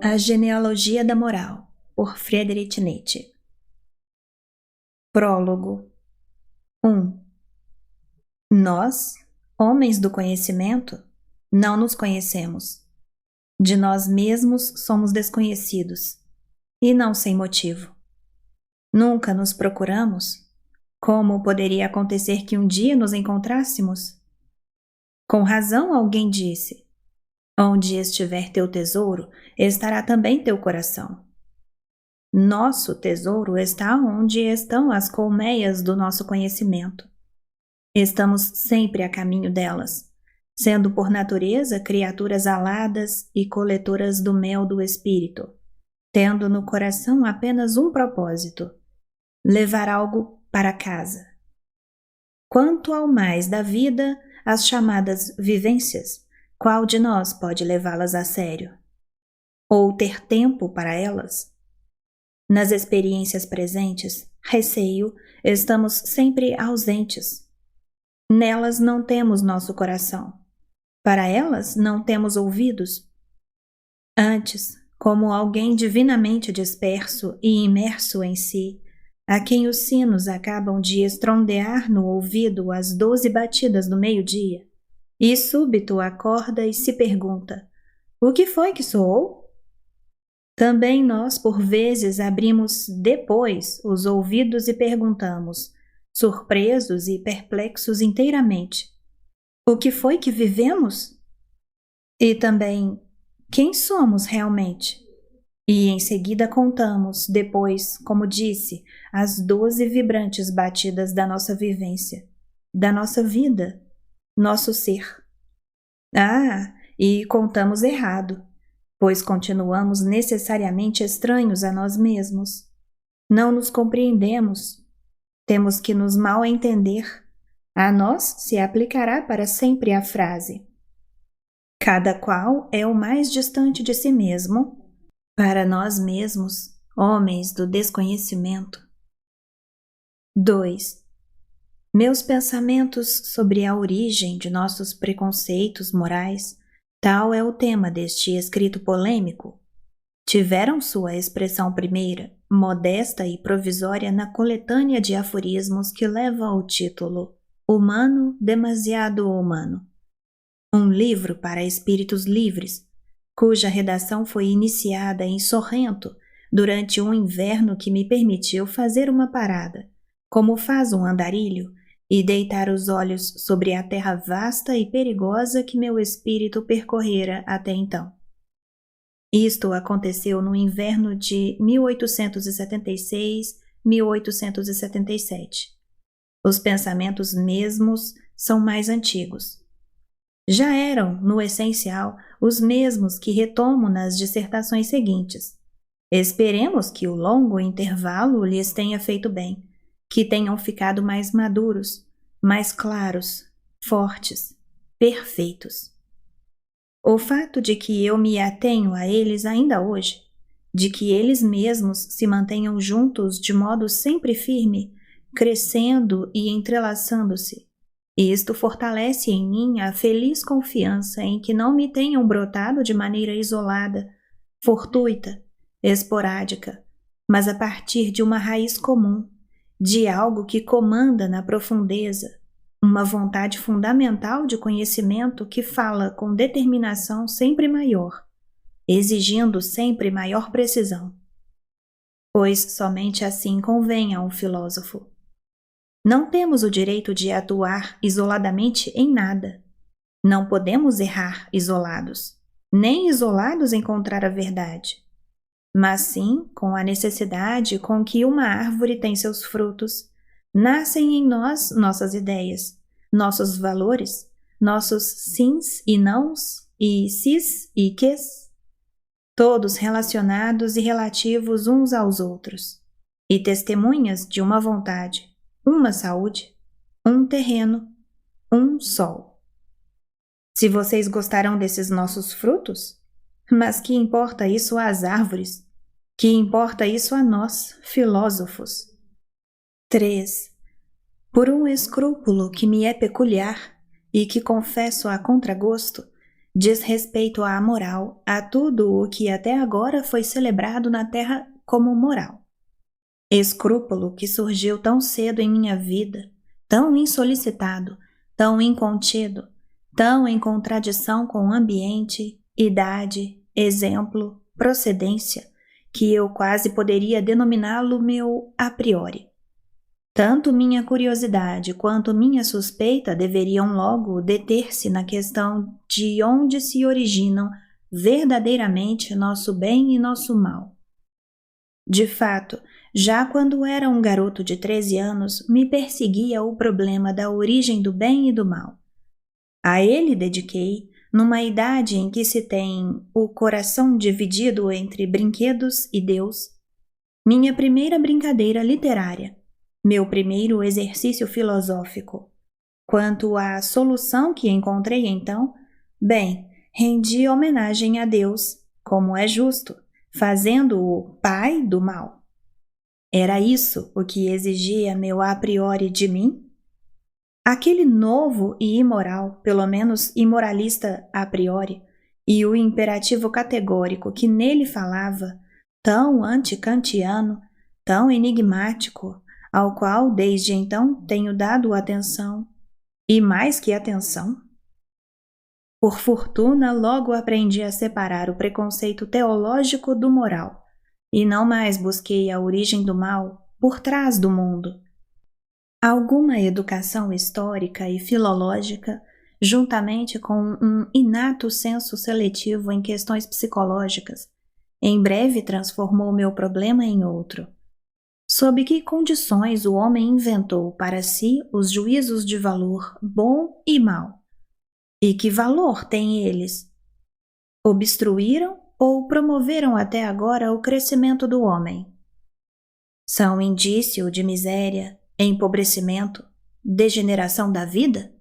A Genealogia da Moral, por Friedrich Nietzsche. Prólogo 1. Nós, homens do conhecimento, não nos conhecemos. De nós mesmos somos desconhecidos, e não sem motivo. Nunca nos procuramos. Como poderia acontecer que um dia nos encontrássemos? Com razão alguém disse: onde estiver teu tesouro, estará também teu coração. Nosso tesouro está onde estão as colmeias do nosso conhecimento. Estamos sempre a caminho delas, sendo por natureza criaturas aladas e coletoras do mel do espírito, tendo no coração apenas um propósito: levar algo para casa. Quanto ao mais da vida, as chamadas vivências, qual de nós pode levá-las a sério? Ou ter tempo para elas? Nas experiências presentes, receio, estamos sempre ausentes. Nelas não temos nosso coração. Para elas não temos ouvidos. Antes, como alguém divinamente disperso e imerso em si, a quem os sinos acabam de estrondear no ouvido às 12 batidas do meio-dia, e súbito acorda e se pergunta: o que foi que soou? Também nós, por vezes, abrimos depois os ouvidos e perguntamos, surpresos e perplexos inteiramente: o que foi que vivemos? E também, quem somos realmente? E em seguida contamos, depois, como disse, as 12 vibrantes batidas da nossa vivência, da nossa vida, nosso ser. E contamos errado, pois continuamos necessariamente estranhos a nós mesmos. Não nos compreendemos. Temos que nos mal entender. A nós se aplicará para sempre a frase: cada qual é o mais distante de si mesmo, para nós mesmos, homens do desconhecimento. 2. Meus pensamentos sobre a origem de nossos preconceitos morais, tal é o tema deste escrito polêmico, tiveram sua expressão primeira, modesta e provisória na coletânea de aforismos que leva ao título Humano, Demasiado Humano. Um livro para espíritos livres, cuja redação foi iniciada em Sorrento durante um inverno que me permitiu fazer uma parada, como faz um andarilho, e deitar os olhos sobre a terra vasta e perigosa que meu espírito percorrera até então. Isto aconteceu no inverno de 1876-1877. Os pensamentos mesmos são mais antigos. Já eram, no essencial, os mesmos que retomo nas dissertações seguintes. Esperemos que o longo intervalo lhes tenha feito bem, que tenham ficado mais maduros, mais claros, fortes, perfeitos. O fato de que eu me atenho a eles ainda hoje, de que eles mesmos se mantenham juntos de modo sempre firme, crescendo e entrelaçando-se, isto fortalece em mim a feliz confiança em que não me tenham brotado de maneira isolada, fortuita, esporádica, mas a partir de uma raiz comum, de algo que comanda na profundeza, uma vontade fundamental de conhecimento que fala com determinação sempre maior, exigindo sempre maior precisão. Pois somente assim convém a um filósofo. Não temos o direito de atuar isoladamente em nada. Não podemos errar isolados, nem isolados encontrar a verdade, mas sim com a necessidade com que uma árvore tem seus frutos, nascem em nós nossas ideias, nossos valores, nossos sims e nãos, e sis e ques, todos relacionados e relativos uns aos outros, e testemunhas de uma vontade, uma saúde, um terreno, um sol. Se vocês gostaram desses nossos frutos, mas que importa isso às árvores? Que importa isso a nós, filósofos? 3. Por um escrúpulo que me é peculiar e que confesso a contragosto, diz respeito à moral, a tudo o que até agora foi celebrado na Terra como moral. Escrúpulo que surgiu tão cedo em minha vida, tão insolicitado, tão incontido, tão em contradição com ambiente, idade, exemplo, procedência, que eu quase poderia denominá-lo meu a priori. Tanto minha curiosidade quanto minha suspeita deveriam logo deter-se na questão de onde se originam verdadeiramente nosso bem e nosso mal. De fato, já quando era um garoto de 13 anos, me perseguia o problema da origem do bem e do mal. A ele dediquei, numa idade em que se tem o coração dividido entre brinquedos e Deus, minha primeira brincadeira literária, meu primeiro exercício filosófico. Quanto à solução que encontrei então, bem, rendi homenagem a Deus, como é justo, fazendo-o pai do mal. Era isso o que exigia meu a priori de mim? Aquele novo e imoral, pelo menos imoralista a priori, e o imperativo categórico que nele falava, tão anticantiano, tão enigmático, ao qual desde então tenho dado atenção, e mais que atenção. Por fortuna, logo aprendi a separar o preconceito teológico do moral, e não mais busquei a origem do mal por trás do mundo. Alguma educação histórica e filológica, juntamente com um inato senso seletivo em questões psicológicas, em breve transformou meu problema em outro. Sob que condições o homem inventou para si os juízos de valor bom e mau? E que valor têm eles? Obstruíram ou promoveram até agora o crescimento do homem? São indício de miséria, empobrecimento, degeneração da vida?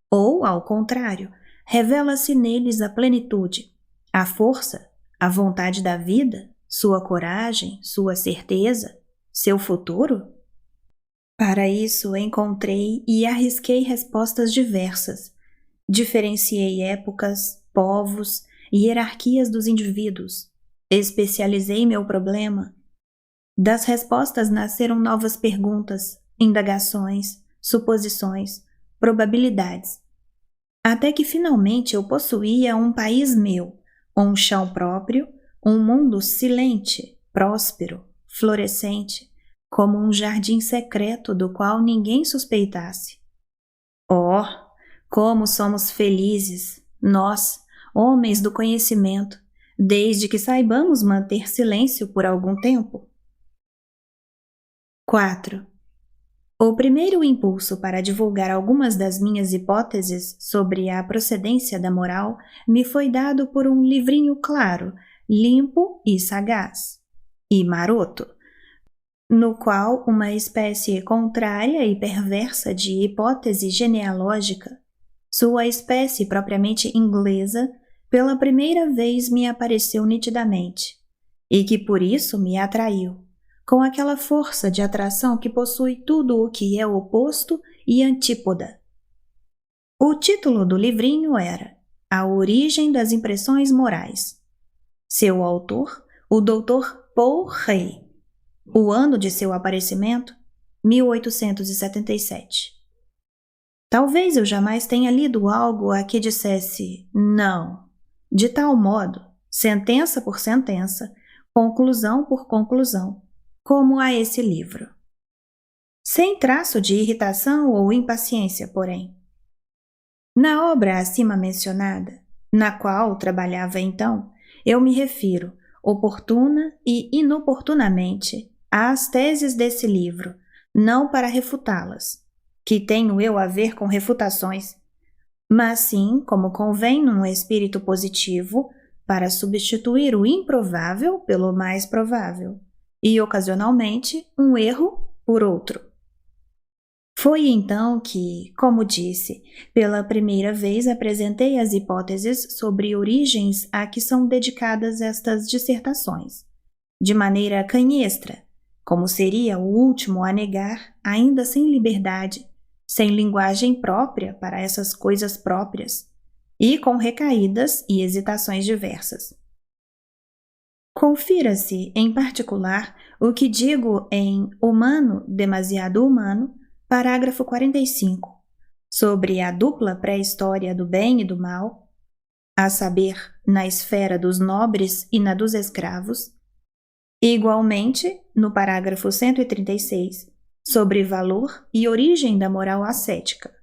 Ou, ao contrário, revela-se neles a plenitude, a força, a vontade da vida, sua coragem, sua certeza, seu futuro? Para isso encontrei e arrisquei respostas diversas. Diferenciei épocas, povos, hierarquias dos indivíduos. Especializei meu problema. Das respostas nasceram novas perguntas, indagações, suposições, probabilidades. Até que finalmente eu possuía um país meu, um chão próprio, um mundo silente, próspero, florescente, como um jardim secreto do qual ninguém suspeitasse. Oh, como somos felizes, nós, homens do conhecimento, desde que saibamos manter silêncio por algum tempo. 4. O primeiro impulso para divulgar algumas das minhas hipóteses sobre a procedência da moral me foi dado por um livrinho claro, limpo e sagaz, e maroto, no qual uma espécie contrária e perversa de hipótese genealógica, sua espécie propriamente inglesa, pela primeira vez me apareceu nitidamente, e que por isso me atraiu, com aquela força de atração que possui tudo o que é oposto e antípoda. O título do livrinho era A Origem das Impressões Morais. Seu autor, o Dr. Paul Hay. O ano de seu aparecimento, 1877. Talvez eu jamais tenha lido algo a que dissesse não, de tal modo, sentença por sentença, conclusão por conclusão, como a esse livro. Sem traço de irritação ou impaciência, porém. Na obra acima mencionada, na qual trabalhava então, eu me refiro, oportuna e inoportunamente, às teses desse livro, não para refutá-las, que tenho eu a ver com refutações, mas sim, como convém num espírito positivo, para substituir o improvável pelo mais provável, e, ocasionalmente, um erro por outro. Foi então que, como disse, pela primeira vez apresentei as hipóteses sobre origens a que são dedicadas estas dissertações, de maneira canhestra, como seria o último a negar, ainda sem liberdade, sem linguagem própria para essas coisas próprias, e com recaídas e hesitações diversas. Confira-se, em particular, o que digo em Humano, Demasiado Humano, parágrafo 45, sobre a dupla pré-história do bem e do mal, a saber, na esfera dos nobres e na dos escravos, e igualmente, no parágrafo 136, sobre valor e origem da moral ascética.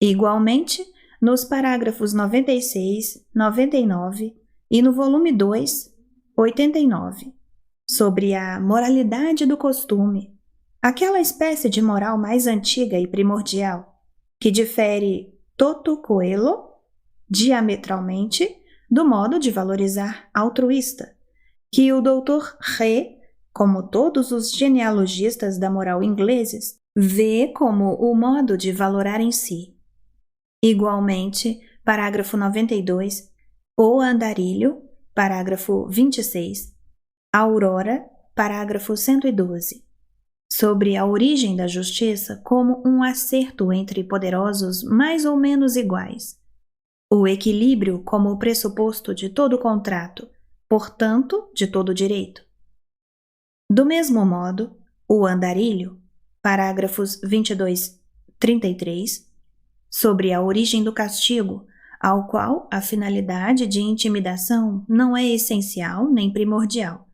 Igualmente, nos parágrafos 96, 99 e no volume 2, 89, sobre a moralidade do costume, aquela espécie de moral mais antiga e primordial, que difere toto coelo, diametralmente, do modo de valorizar altruísta, que o Dr. Ré, como todos os genealogistas da moral ingleses, vê como o modo de valorar em si. Igualmente, parágrafo 92, o andarilho, parágrafo 26, Aurora, parágrafo 112, sobre a origem da justiça como um acerto entre poderosos mais ou menos iguais, o equilíbrio como o pressuposto de todo contrato, portanto, de todo direito. Do mesmo modo, o andarilho, parágrafos 22, 33, sobre a origem do castigo, ao qual a finalidade de intimidação não é essencial nem primordial.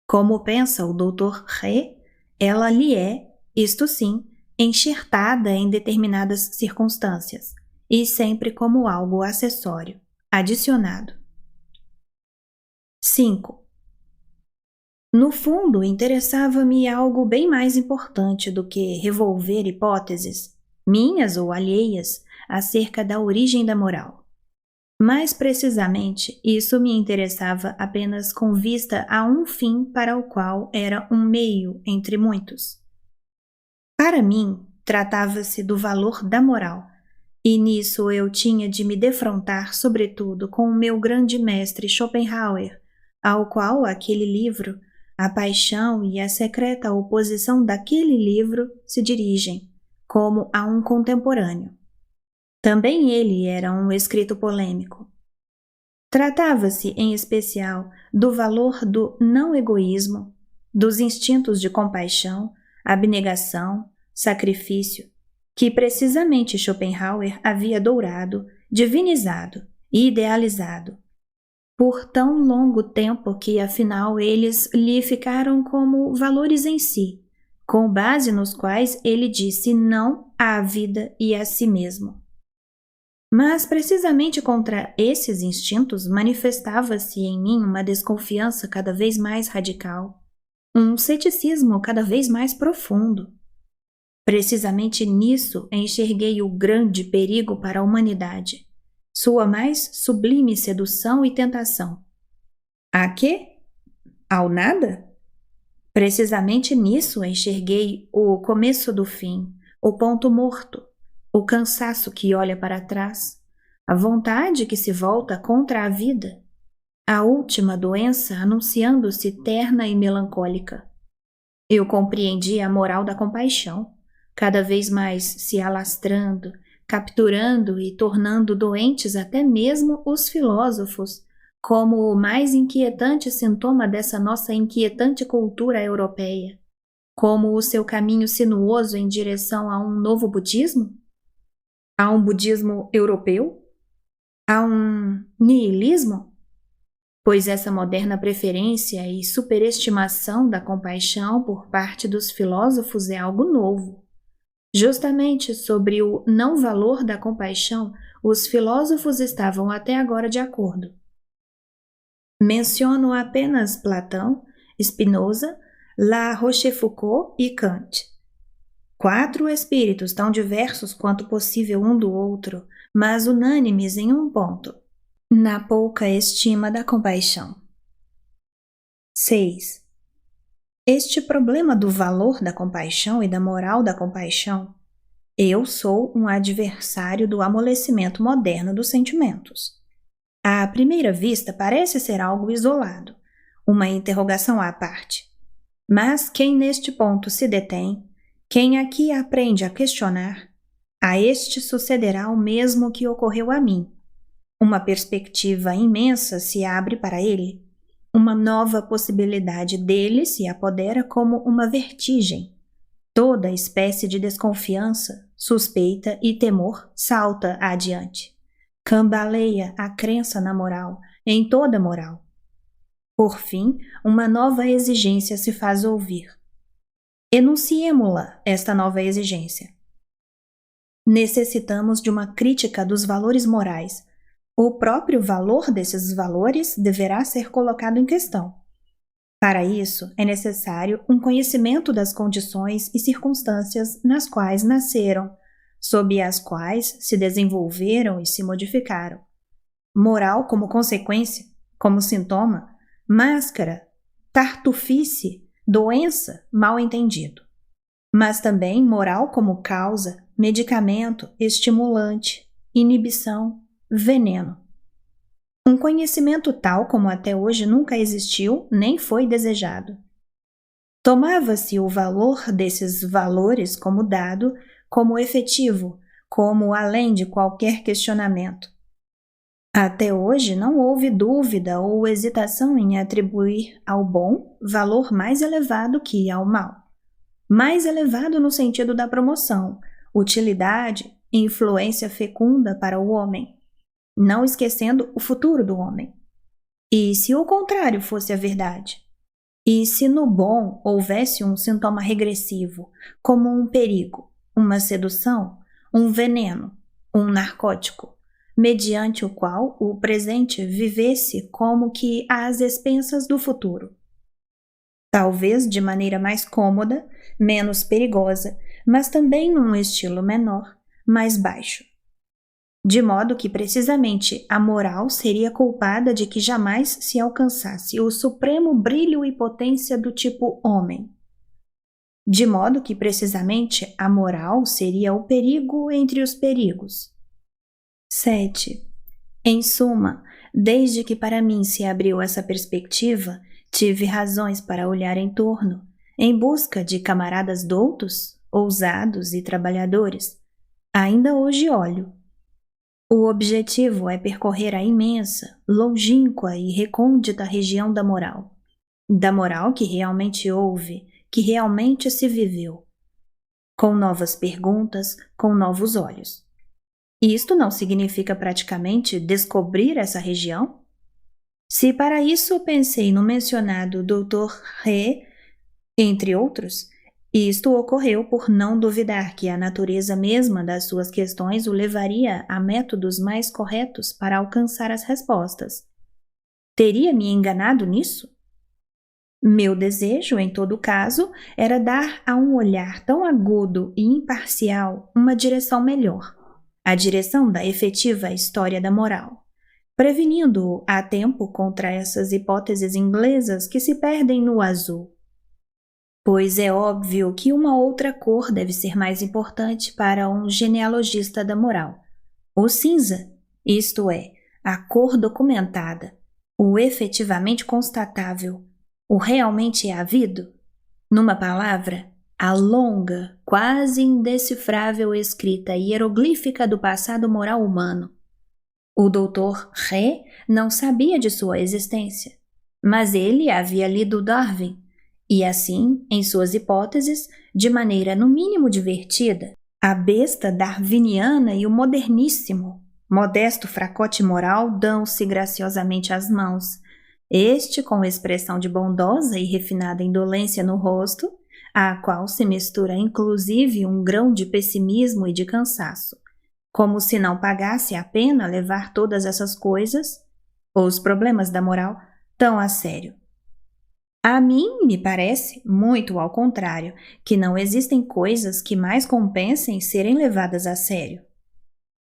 Como pensa o Dr. Ré, ela lhe é, isto sim, enxertada em determinadas circunstâncias, e sempre como algo acessório, adicionado. 5. No fundo, interessava-me algo bem mais importante do que revolver hipóteses, minhas ou alheias, acerca da origem da moral. Mais precisamente, isso me interessava apenas com vista a um fim para o qual era um meio entre muitos. Para mim, tratava-se do valor da moral, e nisso eu tinha de me defrontar sobretudo com o meu grande mestre Schopenhauer, ao qual aquele livro, a paixão e a secreta oposição daquele livro se dirigem, como a um contemporâneo. Também ele era um escrito polêmico. Tratava-se, em especial, do valor do não-egoísmo, dos instintos de compaixão, abnegação, sacrifício, que precisamente Schopenhauer havia dourado, divinizado e idealizado, por tão longo tempo que, afinal, eles lhe ficaram como valores em si, com base nos quais ele disse não à vida e a si mesmo. Mas, precisamente contra esses instintos, manifestava-se em mim uma desconfiança cada vez mais radical, um ceticismo cada vez mais profundo. Precisamente nisso enxerguei o grande perigo para a humanidade, sua mais sublime sedução e tentação. A quê? Ao nada? Precisamente nisso enxerguei o começo do fim, o ponto morto, o cansaço que olha para trás, a vontade que se volta contra a vida, a última doença anunciando-se terna e melancólica. Eu compreendi a moral da compaixão, cada vez mais se alastrando, capturando e tornando doentes até mesmo os filósofos, como o mais inquietante sintoma dessa nossa inquietante cultura europeia, como o seu caminho sinuoso em direção a um novo budismo? A um budismo europeu? A um niilismo? Pois essa moderna preferência e superestimação da compaixão por parte dos filósofos é algo novo. Justamente sobre o não valor da compaixão, os filósofos estavam até agora de acordo. Menciono apenas Platão, Spinoza, La Rochefoucauld e Kant. 4 espíritos tão diversos quanto possível um do outro, mas unânimes em um ponto: na pouca estima da compaixão. 6. Este problema do valor da compaixão e da moral da compaixão, eu sou um adversário do amolecimento moderno dos sentimentos. À primeira vista parece ser algo isolado, uma interrogação à parte. Mas quem neste ponto se detém, quem aqui aprende a questionar, a este sucederá o mesmo que ocorreu a mim, Uma perspectiva imensa se abre para ele. Uma nova possibilidade dele se apodera como uma vertigem. Toda espécie de desconfiança, suspeita e temor salta adiante. Cambaleia a crença na moral, em toda moral. Por fim, uma nova exigência se faz ouvir. Enunciemo-la, esta nova exigência. Necessitamos de uma crítica dos valores morais. O próprio valor desses valores deverá ser colocado em questão. Para isso, é necessário um conhecimento das condições e circunstâncias nas quais nasceram, sob as quais se desenvolveram e se modificaram. Moral como consequência, como sintoma, máscara, tartufice, doença, mal entendido. Mas também moral como causa, medicamento, estimulante, inibição, veneno. Um conhecimento tal como até hoje nunca existiu nem foi desejado. Tomava-se o valor desses valores como dado, como efetivo, como além de qualquer questionamento. Até hoje não houve dúvida ou hesitação em atribuir ao bom valor mais elevado que ao mal. Mais elevado no sentido da promoção, utilidade e influência fecunda para o homem, não esquecendo o futuro do homem. E se o contrário fosse a verdade? E se no bom houvesse um sintoma regressivo, como um perigo, uma sedução, um veneno, um narcótico, mediante o qual o presente vivesse como que às expensas do futuro? Talvez de maneira mais cômoda, menos perigosa, mas também num estilo menor, mais baixo. De modo que precisamente a moral seria culpada de que jamais se alcançasse o supremo brilho e potência do tipo homem. De modo que precisamente a moral seria o perigo entre os perigos. 7. Em suma, desde que para mim se abriu essa perspectiva, tive razões para olhar em torno, em busca de camaradas doutos, ousados e trabalhadores. Ainda hoje olho. O objetivo é percorrer a imensa, longínqua e recôndita região da moral que realmente houve, que realmente se viveu, com novas perguntas, com novos olhos. Isto não significa praticamente descobrir essa região? Se para isso pensei no mencionado Dr. He, entre outros, isto ocorreu por não duvidar que a natureza mesma das suas questões o levaria a métodos mais corretos para alcançar as respostas. Teria me enganado nisso? Meu desejo, em todo caso, era dar a um olhar tão agudo e imparcial uma direção melhor, a direção da efetiva história da moral, prevenindo-o a tempo contra essas hipóteses inglesas que se perdem no azul. Pois é óbvio que uma outra cor deve ser mais importante para um genealogista da moral. O cinza, isto é, a cor documentada, o efetivamente constatável, o realmente havido. Numa palavra, a longa, quase indecifrável escrita hieroglífica do passado moral humano. O Dr. He não sabia de sua existência, mas ele havia lido Darwin, e assim, em suas hipóteses, de maneira no mínimo divertida, a besta darwiniana e o moderníssimo, modesto fracote moral dão-se graciosamente as mãos, este com expressão de bondosa e refinada indolência no rosto, à qual se mistura inclusive um grão de pessimismo e de cansaço, como se não pagasse a pena levar todas essas coisas, os problemas da moral, tão a sério. A mim me parece, muito ao contrário, que não existem coisas que mais compensem serem levadas a sério.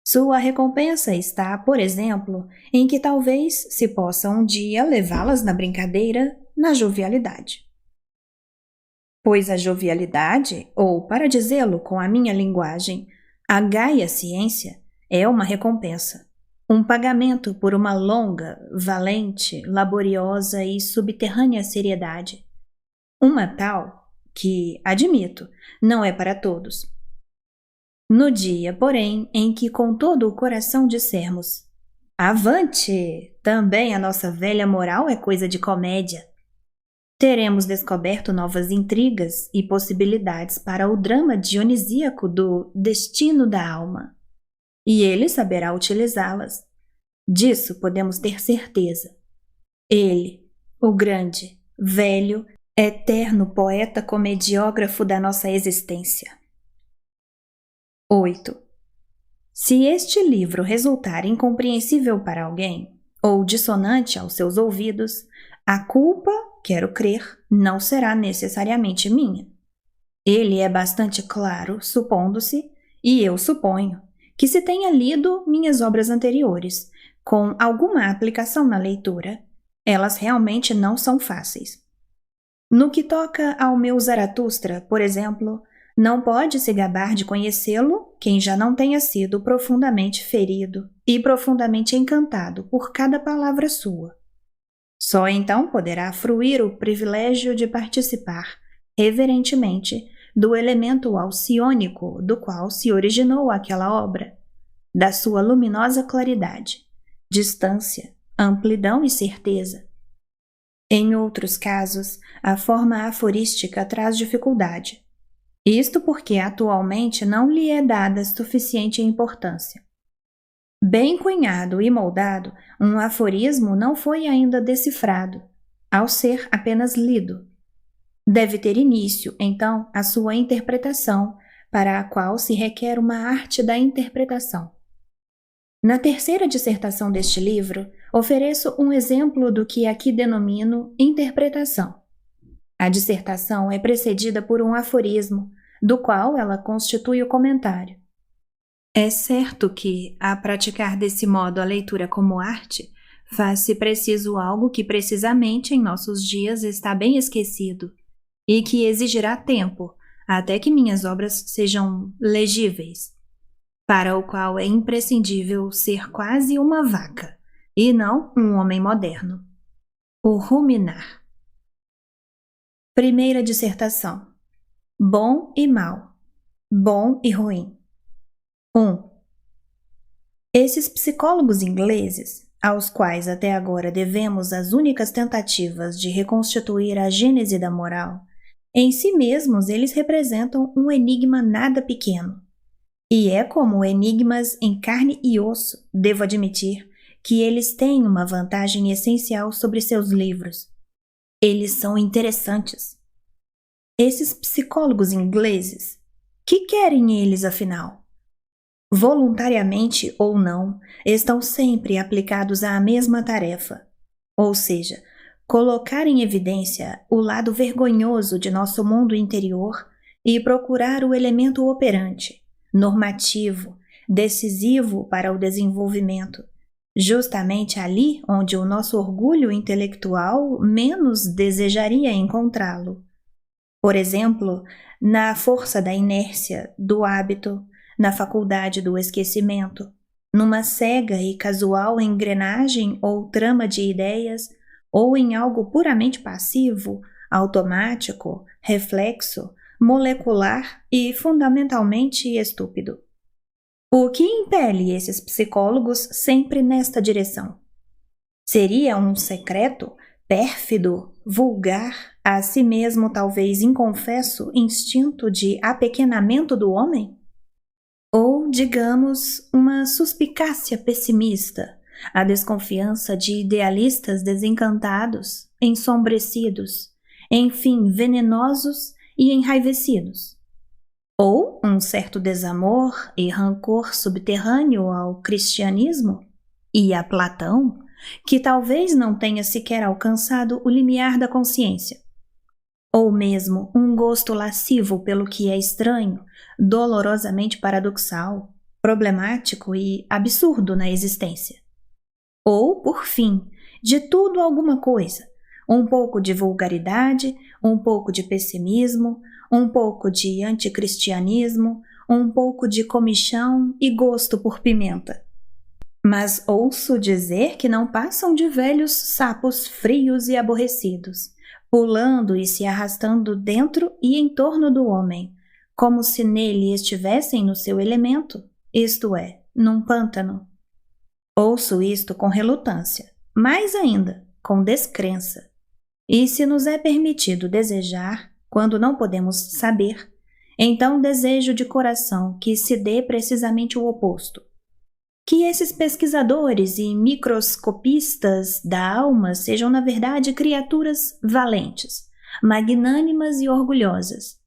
Sua recompensa está, por exemplo, em que talvez se possa um dia levá-las na brincadeira, na jovialidade. Pois a jovialidade, ou, para dizê-lo com a minha linguagem, a gaia ciência, é uma recompensa. Um pagamento por uma longa, valente, laboriosa e subterrânea seriedade. Uma tal que, admito, não é para todos. No dia, porém, em que com todo o coração dissermos Avante! Também a nossa velha moral é coisa de comédia. Teremos descoberto novas intrigas e possibilidades para o drama dionisíaco do destino da alma. E ele saberá utilizá-las. Disso podemos ter certeza. Ele, o grande, velho, eterno poeta comediógrafo da nossa existência. 8. Se este livro resultar incompreensível para alguém, ou dissonante aos seus ouvidos, a culpa, quero crer, não será necessariamente minha. Ele é bastante claro, supondo-se, e eu suponho, que se tenha lido minhas obras anteriores, com alguma aplicação na leitura, elas realmente não são fáceis. No que toca ao meu Zaratustra, por exemplo, não pode se gabar de conhecê-lo quem já não tenha sido profundamente ferido e profundamente encantado por cada palavra sua. Só então poderá fruir o privilégio de participar, reverentemente, do elemento alciônico do qual se originou aquela obra, da sua luminosa claridade, distância, amplidão e certeza. Em outros casos, a forma aforística traz dificuldade. Isto porque atualmente não lhe é dada suficiente importância. Bem cunhado e moldado, um aforismo não foi ainda decifrado, ao ser apenas lido. Deve ter início, então, a sua interpretação, para a qual se requer uma arte da interpretação. Na terceira dissertação deste livro, ofereço um exemplo do que aqui denomino interpretação. A dissertação é precedida por um aforismo, do qual ela constitui o comentário. É certo que, a praticar desse modo a leitura como arte, faz-se preciso algo que precisamente em nossos dias está bem esquecido e que exigirá tempo até que minhas obras sejam legíveis, para o qual é imprescindível ser quase uma vaca e não um homem moderno. O ruminar. Primeira dissertação. Bom e mal. Bom e ruim. 1. Esses psicólogos ingleses, aos quais até agora devemos as únicas tentativas de reconstituir a gênese da moral, em si mesmos eles representam um enigma nada pequeno. E é como enigmas em carne e osso, devo admitir, que eles têm uma vantagem essencial sobre seus livros. Eles são interessantes. Esses psicólogos ingleses, que querem eles afinal? Voluntariamente ou não, estão sempre aplicados à mesma tarefa, ou seja, colocar em evidência o lado vergonhoso de nosso mundo interior e procurar o elemento operante, normativo, decisivo para o desenvolvimento, justamente ali onde o nosso orgulho intelectual menos desejaria encontrá-lo. Por exemplo, na força da inércia, do hábito, na faculdade do esquecimento, numa cega e casual engrenagem ou trama de ideias, ou em algo puramente passivo, automático, reflexo, molecular e fundamentalmente estúpido. O que impele esses psicólogos sempre nesta direção? Seria um secreto, pérfido, vulgar, a si mesmo talvez inconfesso instinto de apequenamento do homem? Ou, digamos, uma suspicácia pessimista, a desconfiança de idealistas desencantados, ensombrecidos, enfim, venenosos e enraivecidos? Ou um certo desamor e rancor subterrâneo ao cristianismo e a Platão, que talvez não tenha sequer alcançado o limiar da consciência? Ou mesmo um gosto lascivo pelo que é estranho, dolorosamente paradoxal, problemático e absurdo na existência? Ou, por fim, de tudo alguma coisa, um pouco de vulgaridade, um pouco de pessimismo, um pouco de anticristianismo, um pouco de comichão e gosto por pimenta? Mas ouço dizer que não passam de velhos sapos frios e aborrecidos, pulando e se arrastando dentro e em torno do homem, como se nele estivessem no seu elemento, isto é, num pântano. Ouço isto com relutância, mais ainda, com descrença. E se nos é permitido desejar, quando não podemos saber, então desejo de coração que se dê precisamente o oposto. Que esses pesquisadores e microscopistas da alma sejam, na verdade, criaturas valentes, magnânimas e orgulhosas,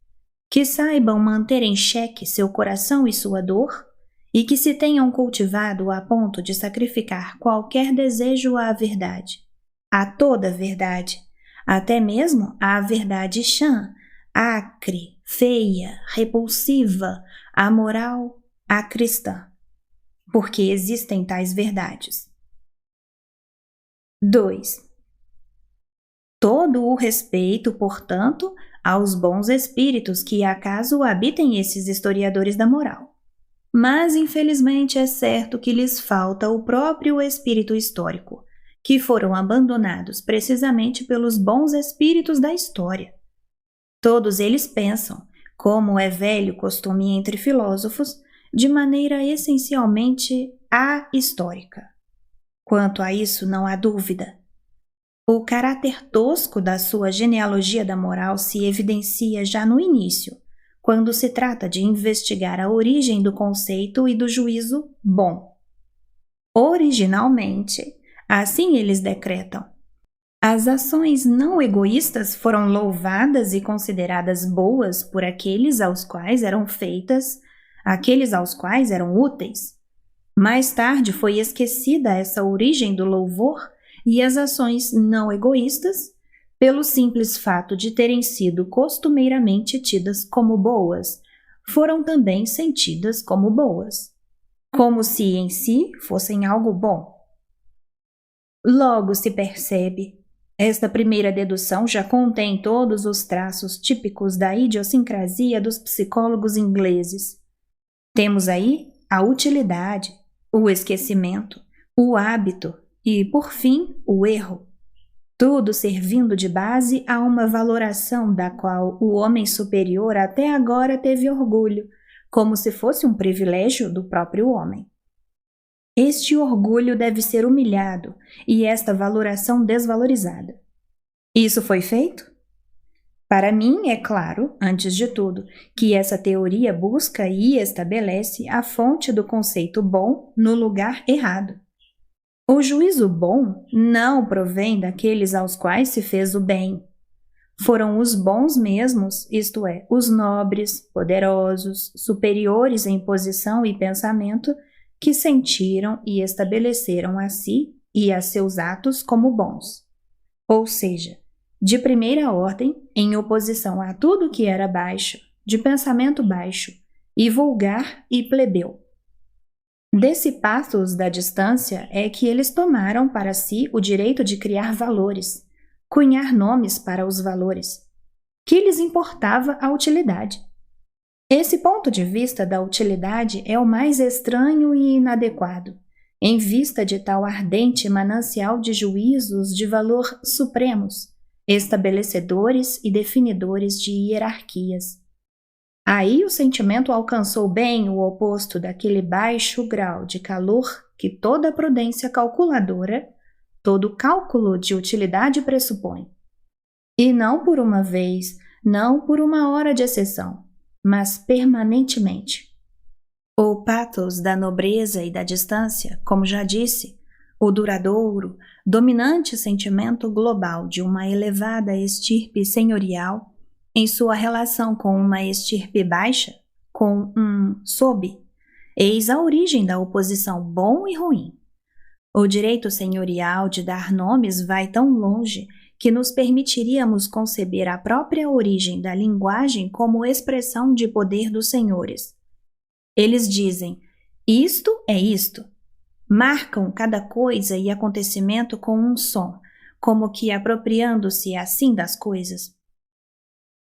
que saibam manter em xeque seu coração e sua dor, e que se tenham cultivado a ponto de sacrificar qualquer desejo à verdade, a toda verdade, até mesmo à verdade chã, acre, feia, repulsiva, amoral, a cristã, porque existem tais verdades. 2. Todo o respeito, portanto, aos bons espíritos que acaso habitem esses historiadores da moral. Mas, infelizmente, é certo que lhes falta o próprio espírito histórico, que foram abandonados precisamente pelos bons espíritos da história. Todos eles pensam, como é velho costume entre filósofos, de maneira essencialmente ahistórica. Quanto a isso, não há dúvida. O caráter tosco da sua genealogia da moral se evidencia já no início, quando se trata de investigar a origem do conceito e do juízo bom. Originalmente, assim eles decretam, as ações não egoístas foram louvadas e consideradas boas por aqueles aos quais eram feitas, aqueles aos quais eram úteis. Mais tarde foi esquecida essa origem do louvor e as ações não egoístas, pelo simples fato de terem sido costumeiramente tidas como boas, foram também sentidas como boas, como se em si fossem algo bom. Logo se percebe, esta primeira dedução já contém todos os traços típicos da idiosincrasia dos psicólogos ingleses. Temos aí a utilidade, o esquecimento, o hábito e, por fim, o erro. Tudo servindo de base a uma valoração da qual o homem superior até agora teve orgulho, como se fosse um privilégio do próprio homem. Este orgulho deve ser humilhado e esta valoração desvalorizada. Isso foi feito? Para mim, é claro, antes de tudo, que essa teoria busca e estabelece a fonte do conceito bom no lugar errado. O juízo bom não provém daqueles aos quais se fez o bem. Foram os bons mesmos, isto é, os nobres, poderosos, superiores em posição e pensamento, que sentiram e estabeleceram a si e a seus atos como bons. Ou seja, de primeira ordem, em oposição a tudo que era baixo, de pensamento baixo, e vulgar e plebeu. Desse pathos da distância é que eles tomaram para si o direito de criar valores, cunhar nomes para os valores. Que lhes importava a utilidade? Esse ponto de vista da utilidade é o mais estranho e inadequado, em vista de tal ardente manancial de juízos de valor supremos, estabelecedores e definidores de hierarquias. Aí o sentimento alcançou bem o oposto daquele baixo grau de calor que toda prudência calculadora, todo cálculo de utilidade pressupõe. E não por uma vez, não por uma hora de exceção, mas permanentemente. O pathos da nobreza e da distância, como já disse, o duradouro, dominante sentimento global de uma elevada estirpe senhorial, em sua relação com uma estirpe baixa, com um sob, eis a origem da oposição bom e ruim. O direito senhorial de dar nomes vai tão longe que nos permitiríamos conceber a própria origem da linguagem como expressão de poder dos senhores. Eles dizem, isto é isto. Marcam cada coisa e acontecimento com um som, como que apropriando-se assim das coisas.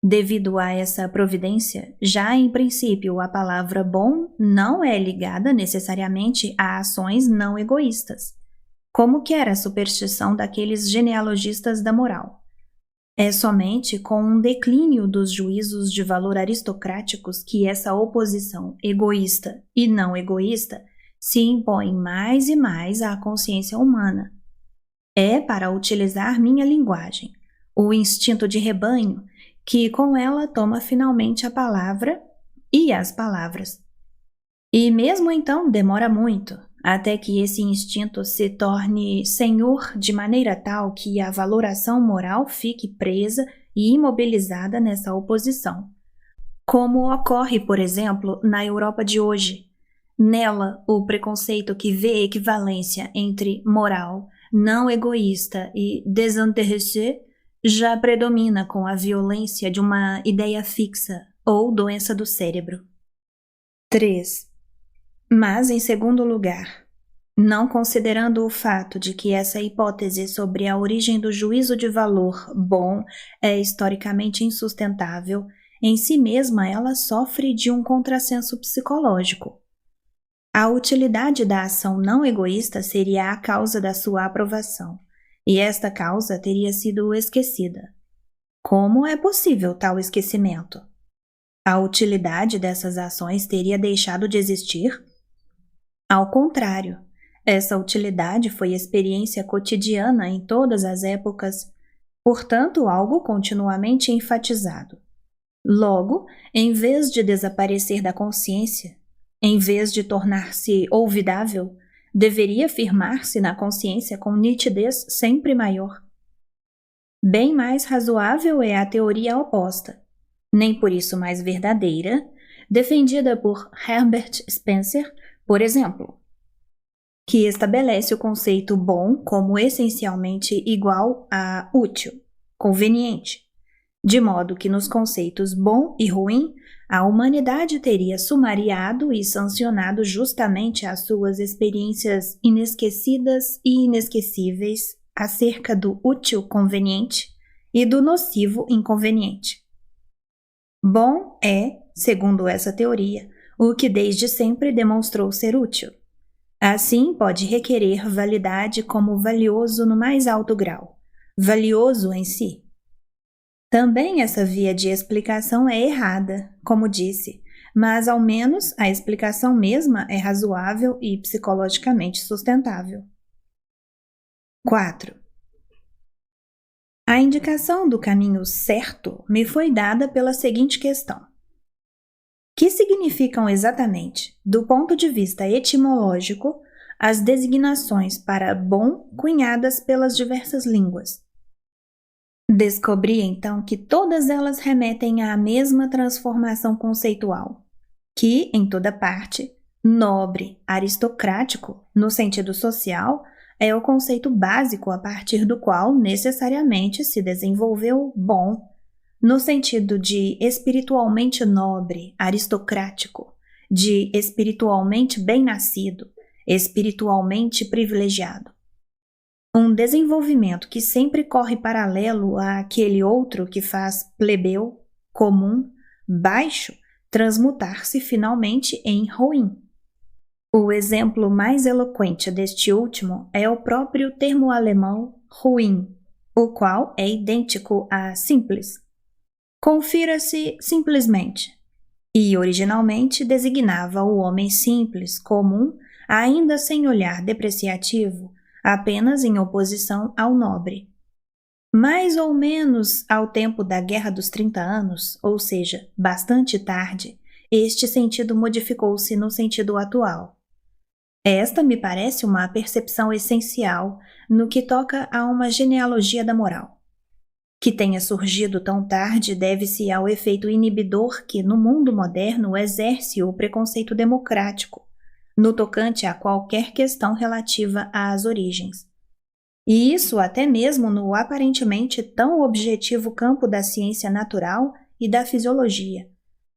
Devido a essa providência, já em princípio a palavra bom não é ligada necessariamente a ações não egoístas, como que era a superstição daqueles genealogistas da moral. É somente com um declínio dos juízos de valor aristocráticos que essa oposição egoísta e não egoísta se impõe mais e mais à consciência humana. É para utilizar minha linguagem, o instinto de rebanho, que com ela toma finalmente a palavra e as palavras. E mesmo então demora muito, até que esse instinto se torne senhor de maneira tal que a valoração moral fique presa e imobilizada nessa oposição. Como ocorre, por exemplo, na Europa de hoje. Nela, o preconceito que vê equivalência entre moral, não egoísta e désintéressé já predomina com a violência de uma ideia fixa ou doença do cérebro. 3. Mas, em segundo lugar, não considerando o fato de que essa hipótese sobre a origem do juízo de valor bom é historicamente insustentável, em si mesma ela sofre de um contrassenso psicológico. A utilidade da ação não egoísta seria a causa da sua aprovação, e esta causa teria sido esquecida. Como é possível tal esquecimento? A utilidade dessas ações teria deixado de existir? Ao contrário, essa utilidade foi experiência cotidiana em todas as épocas, portanto, algo continuamente enfatizado. Logo, em vez de desaparecer da consciência, em vez de tornar-se olvidável, deveria firmar-se na consciência com nitidez sempre maior. Bem mais razoável é a teoria oposta, nem por isso mais verdadeira, defendida por Herbert Spencer, por exemplo, que estabelece o conceito bom como essencialmente igual a útil, conveniente, de modo que nos conceitos bom e ruim, a humanidade teria sumariado e sancionado justamente as suas experiências inesquecidas e inesquecíveis acerca do útil conveniente e do nocivo inconveniente. Bom é, segundo essa teoria, o que desde sempre demonstrou ser útil. Assim, pode requerer validade como valioso no mais alto grau, valioso em si. Também essa via de explicação é errada, como disse, mas ao menos a explicação mesma é razoável e psicologicamente sustentável. 4. A indicação do caminho certo me foi dada pela seguinte questão. Que significam exatamente, do ponto de vista etimológico, as designações para bom cunhadas pelas diversas línguas? Descobri então que todas elas remetem à mesma transformação conceitual, que, em toda parte, nobre, aristocrático, no sentido social, é o conceito básico a partir do qual necessariamente se desenvolveu bom, no sentido de espiritualmente nobre, aristocrático, de espiritualmente bem-nascido, espiritualmente privilegiado. Um desenvolvimento que sempre corre paralelo àquele outro que faz plebeu, comum, baixo, transmutar-se finalmente em ruim. O exemplo mais eloquente deste último é o próprio termo alemão ruim, o qual é idêntico a simples. Confira-se simplesmente, e originalmente designava o homem simples, comum, ainda sem olhar depreciativo, apenas em oposição ao nobre. Mais ou menos ao tempo da Guerra dos 30 Anos, ou seja, bastante tarde, este sentido modificou-se no sentido atual. Esta me parece uma percepção essencial no que toca a uma genealogia da moral. Que tenha surgido tão tarde deve-se ao efeito inibidor que, no mundo moderno, exerce o preconceito democrático, no tocante a qualquer questão relativa às origens. E isso até mesmo no aparentemente tão objetivo campo da ciência natural e da fisiologia,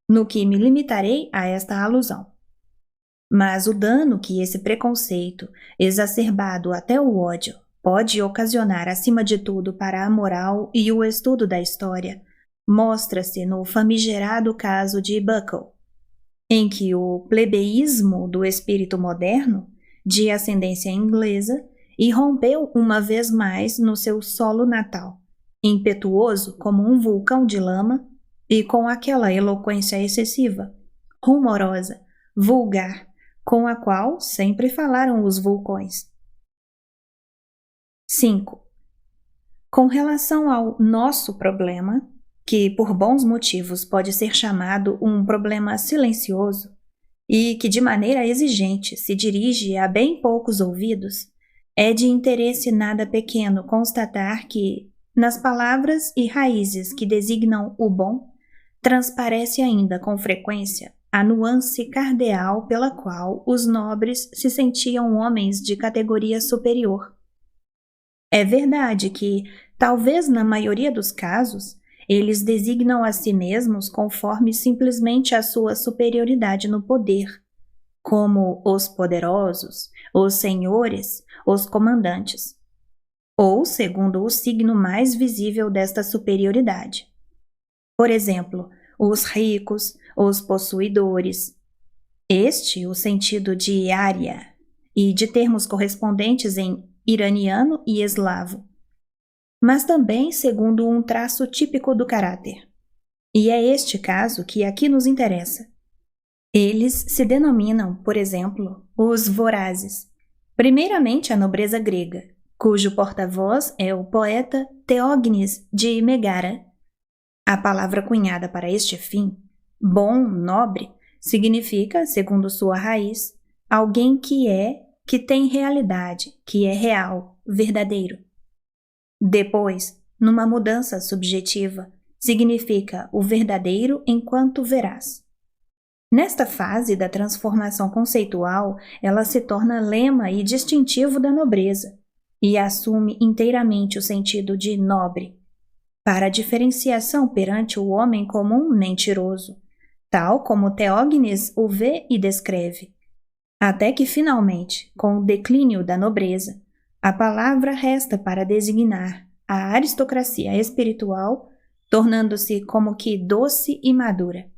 no que me limitarei a esta alusão. Mas o dano que esse preconceito, exacerbado até o ódio, pode ocasionar acima de tudo para a moral e o estudo da história, mostra-se no famigerado caso de Buckle, em que o plebeísmo do espírito moderno, de ascendência inglesa, irrompeu uma vez mais no seu solo natal, impetuoso como um vulcão de lama e com aquela eloquência excessiva, rumorosa, vulgar, com a qual sempre falaram os vulcões. 5. Com relação ao nosso problema, que por bons motivos pode ser chamado um problema silencioso e que de maneira exigente se dirige a bem poucos ouvidos, é de interesse nada pequeno constatar que, nas palavras e raízes que designam o bom, transparece ainda com frequência a nuance cardeal pela qual os nobres se sentiam homens de categoria superior. É verdade que, talvez na maioria dos casos, eles designam a si mesmos conforme simplesmente a sua superioridade no poder, como os poderosos, os senhores, os comandantes, ou segundo o signo mais visível desta superioridade. Por exemplo, os ricos, os possuidores. Este o sentido de área e de termos correspondentes em iraniano e eslavo, mas também segundo um traço típico do caráter. E é este caso que aqui nos interessa. Eles se denominam, por exemplo, os vorazes. Primeiramente a nobreza grega, cujo porta-voz é o poeta Teógenes de Megara. A palavra cunhada para este fim, bom, nobre, significa, segundo sua raiz, alguém que tem realidade, que é real, verdadeiro. Depois, numa mudança subjetiva, significa o verdadeiro enquanto veraz. Nesta fase da transformação conceitual, ela se torna lema e distintivo da nobreza e assume inteiramente o sentido de nobre, para diferenciação perante o homem comum mentiroso, tal como Teógenes o vê e descreve, até que finalmente, com o declínio da nobreza, a palavra resta para designar a aristocracia espiritual, tornando-se como que doce e madura.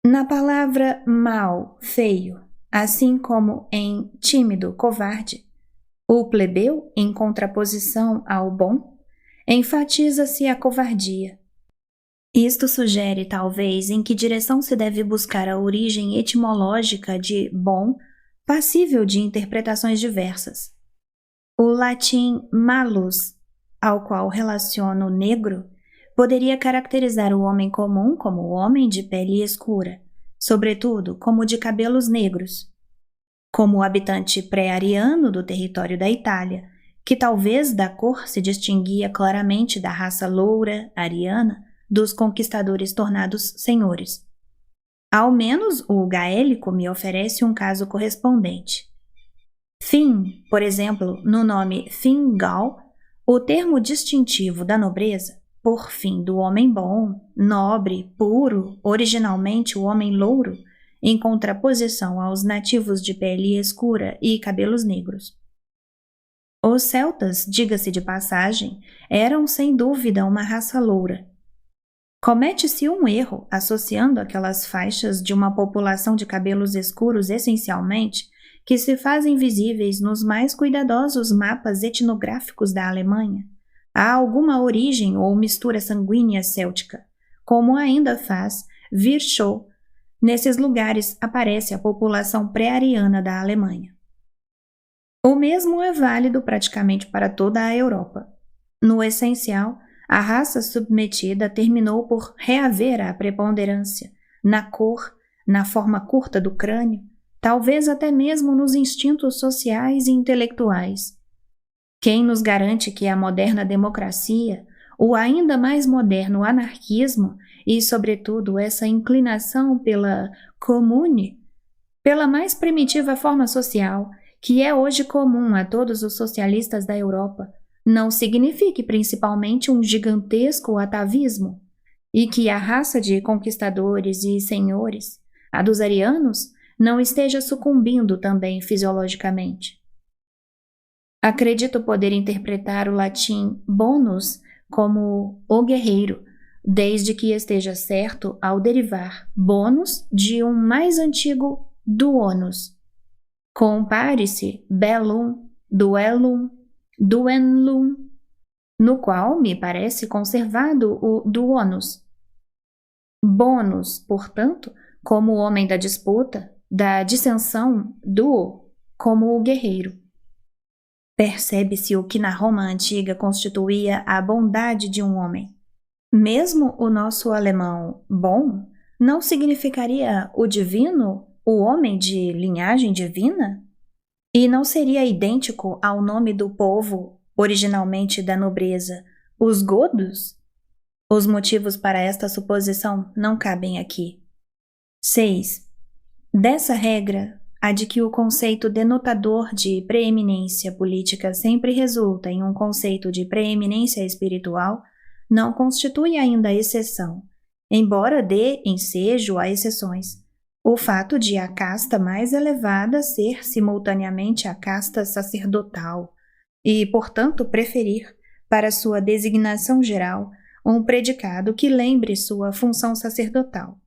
Na palavra mau, feio, assim como em tímido, covarde, o plebeu, em contraposição ao bom, enfatiza-se a covardia. Isto sugere, talvez, em que direção se deve buscar a origem etimológica de bom, passível de interpretações diversas. O latim malus, ao qual relaciona o negro, poderia caracterizar o homem comum como o homem de pele escura, sobretudo como de cabelos negros. Como o habitante pré-ariano do território da Itália, que talvez da cor se distinguia claramente da raça loura, ariana, dos conquistadores tornados senhores. Ao menos o gaélico me oferece um caso correspondente. Fim, por exemplo, no nome Fingal, o termo distintivo da nobreza, por fim do homem bom, nobre, puro, originalmente o homem louro, em contraposição aos nativos de pele escura e cabelos negros. Os celtas, diga-se de passagem, eram sem dúvida uma raça loura. Comete-se um erro associando aquelas faixas de uma população de cabelos escuros essencialmente que se fazem visíveis nos mais cuidadosos mapas etnográficos da Alemanha a alguma origem ou mistura sanguínea céltica, como ainda faz Virchow. Nesses lugares aparece a população pré-ariana da Alemanha. O mesmo é válido praticamente para toda a Europa. No essencial, a raça submetida terminou por reaver a preponderância na cor, na forma curta do crânio, talvez até mesmo nos instintos sociais e intelectuais. Quem nos garante que a moderna democracia, o ainda mais moderno anarquismo e, sobretudo, essa inclinação pela comune, pela mais primitiva forma social, que é hoje comum a todos os socialistas da Europa, não signifique principalmente um gigantesco atavismo, e que a raça de conquistadores e senhores, a dos arianos, não esteja sucumbindo também fisiologicamente. Acredito poder interpretar o latim bonus como o guerreiro, desde que esteja certo ao derivar bônus de um mais antigo duonus. Compare-se bellum, duellum, duenlum, no qual me parece conservado o duonus. Bônus, portanto, como homem da disputa, da dissensão do como o guerreiro. Percebe-se o que na Roma antiga constituía a bondade de um homem. Mesmo o nosso alemão bom não significaria o divino, o homem de linhagem divina? E não seria idêntico ao nome do povo, originalmente da nobreza, os godos? Os motivos para esta suposição não cabem aqui. 6. Dessa regra, a de que o conceito denotador de preeminência política sempre resulta em um conceito de preeminência espiritual, não constitui ainda exceção, embora dê ensejo a exceções. O fato de a casta mais elevada ser simultaneamente a casta sacerdotal e, portanto, preferir, para sua designação geral, um predicado que lembre sua função sacerdotal.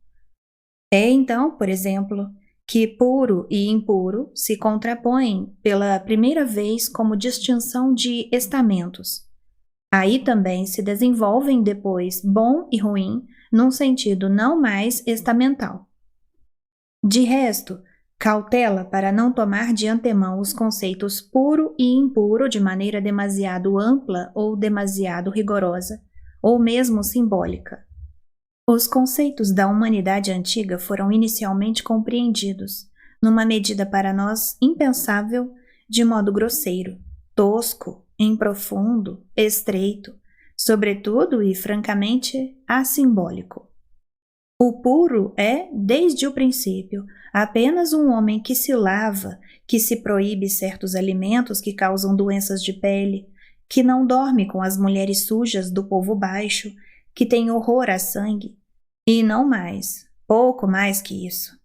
É então, por exemplo, que puro e impuro se contrapõem pela primeira vez como distinção de estamentos. Aí também se desenvolvem depois bom e ruim num sentido não mais estamental. De resto, cautela para não tomar de antemão os conceitos puro e impuro de maneira demasiado ampla ou demasiado rigorosa, ou mesmo simbólica. Os conceitos da humanidade antiga foram inicialmente compreendidos, numa medida para nós impensável, de modo grosseiro, tosco, improfundo, estreito, sobretudo e francamente assimbólico. O puro é, desde o princípio, apenas um homem que se lava, que se proíbe certos alimentos que causam doenças de pele, que não dorme com as mulheres sujas do povo baixo, que tem horror a sangue, e não mais, pouco mais que isso.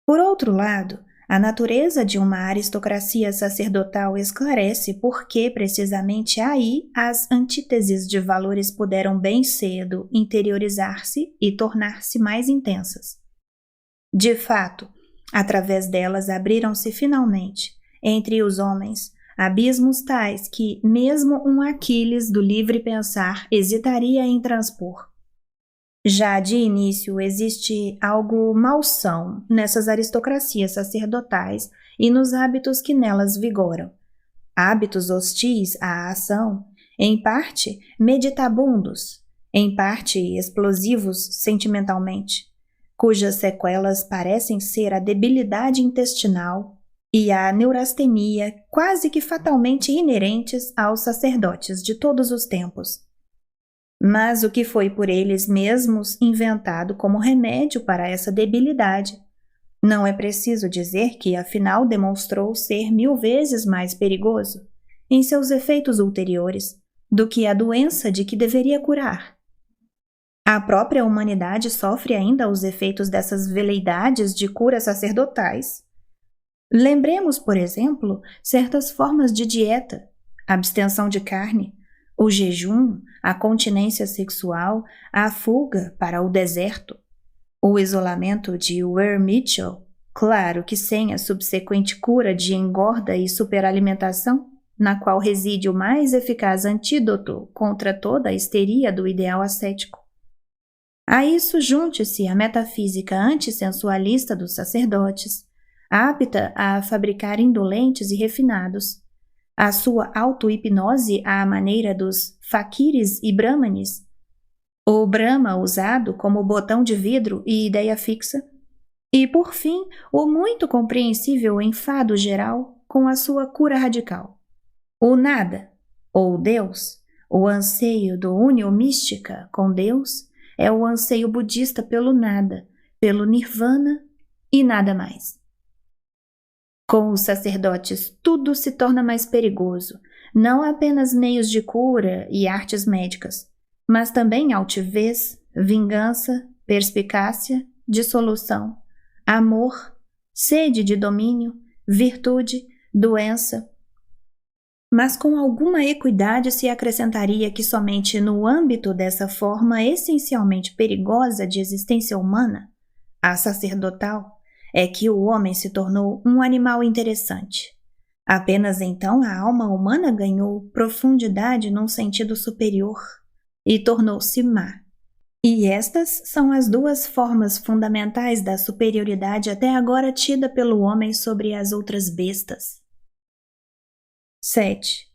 Por outro lado, a natureza de uma aristocracia sacerdotal esclarece por que precisamente aí as antíteses de valores puderam bem cedo interiorizar-se e tornar-se mais intensas. De fato, através delas abriram-se finalmente, entre os homens, abismos tais que mesmo um Aquiles do livre pensar hesitaria em transpor. Já de início existe algo malsão nessas aristocracias sacerdotais e nos hábitos que nelas vigoram. Hábitos hostis à ação, em parte meditabundos, em parte explosivos sentimentalmente, cujas sequelas parecem ser a debilidade intestinal e a neurastenia quase que fatalmente inerentes aos sacerdotes de todos os tempos. Mas o que foi por eles mesmos inventado como remédio para essa debilidade, não é preciso dizer que afinal demonstrou ser 1000 vezes mais perigoso, em seus efeitos ulteriores, do que a doença de que deveria curar. A própria humanidade sofre ainda os efeitos dessas veleidades de cura sacerdotais. Lembremos, por exemplo, certas formas de dieta, abstenção de carne, o jejum, a continência sexual, a fuga para o deserto, o isolamento de Weir Mitchell, claro que sem a subsequente cura de engorda e superalimentação, na qual reside o mais eficaz antídoto contra toda a histeria do ideal ascético. A isso junte-se a metafísica antissensualista dos sacerdotes, apta a fabricar indolentes e refinados, a sua auto-hipnose à maneira dos faquires e brahmanes, o Brahma usado como botão de vidro e ideia fixa, e, por fim, o muito compreensível enfado geral com a sua cura radical. O nada, ou Deus, o anseio do unio mística com Deus, é o anseio budista pelo nada, pelo nirvana e nada mais. Com os sacerdotes, tudo se torna mais perigoso, não apenas meios de cura e artes médicas, mas também altivez, vingança, perspicácia, dissolução, amor, sede de domínio, virtude, doença. Mas com alguma equidade se acrescentaria que somente no âmbito dessa forma essencialmente perigosa de existência humana, a sacerdotal, é que o homem se tornou um animal interessante. Apenas então a alma humana ganhou profundidade num sentido superior e tornou-se má. E estas são as duas formas fundamentais da superioridade até agora tida pelo homem sobre as outras bestas. 7.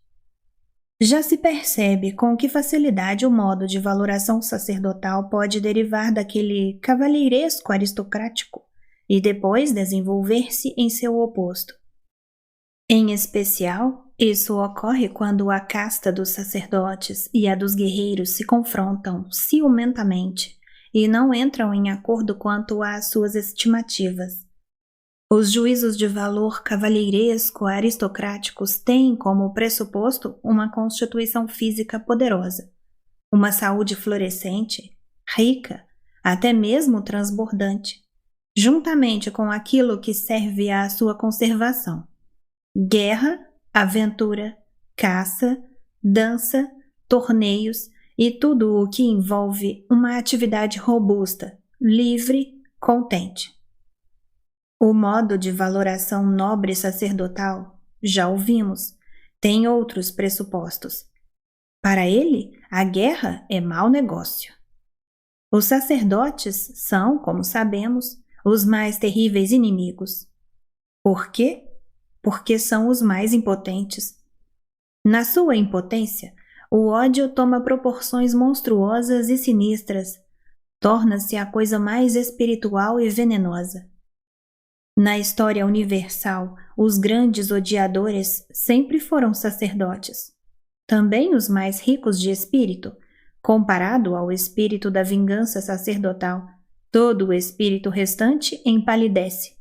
Já se percebe com que facilidade o modo de valoração sacerdotal pode derivar daquele cavalheiresco aristocrático e depois desenvolver-se em seu oposto. Em especial, isso ocorre quando a casta dos sacerdotes e a dos guerreiros se confrontam ciumentamente e não entram em acordo quanto às suas estimativas. Os juízos de valor cavalheiresco aristocráticos têm como pressuposto uma constituição física poderosa, uma saúde florescente, rica, até mesmo transbordante, juntamente com aquilo que serve à sua conservação: guerra, aventura, caça, dança, torneios e tudo o que envolve uma atividade robusta, livre, contente. O modo de valoração nobre sacerdotal, já o vimos, tem outros pressupostos. Para ele, a guerra é mau negócio. Os sacerdotes são, como sabemos, os mais terríveis inimigos. Por quê? Porque são os mais impotentes. Na sua impotência, o ódio toma proporções monstruosas e sinistras, torna-se a coisa mais espiritual e venenosa. Na história universal, os grandes odiadores sempre foram sacerdotes. Também os mais ricos de espírito, comparado ao espírito da vingança sacerdotal, todo o espírito restante empalidece.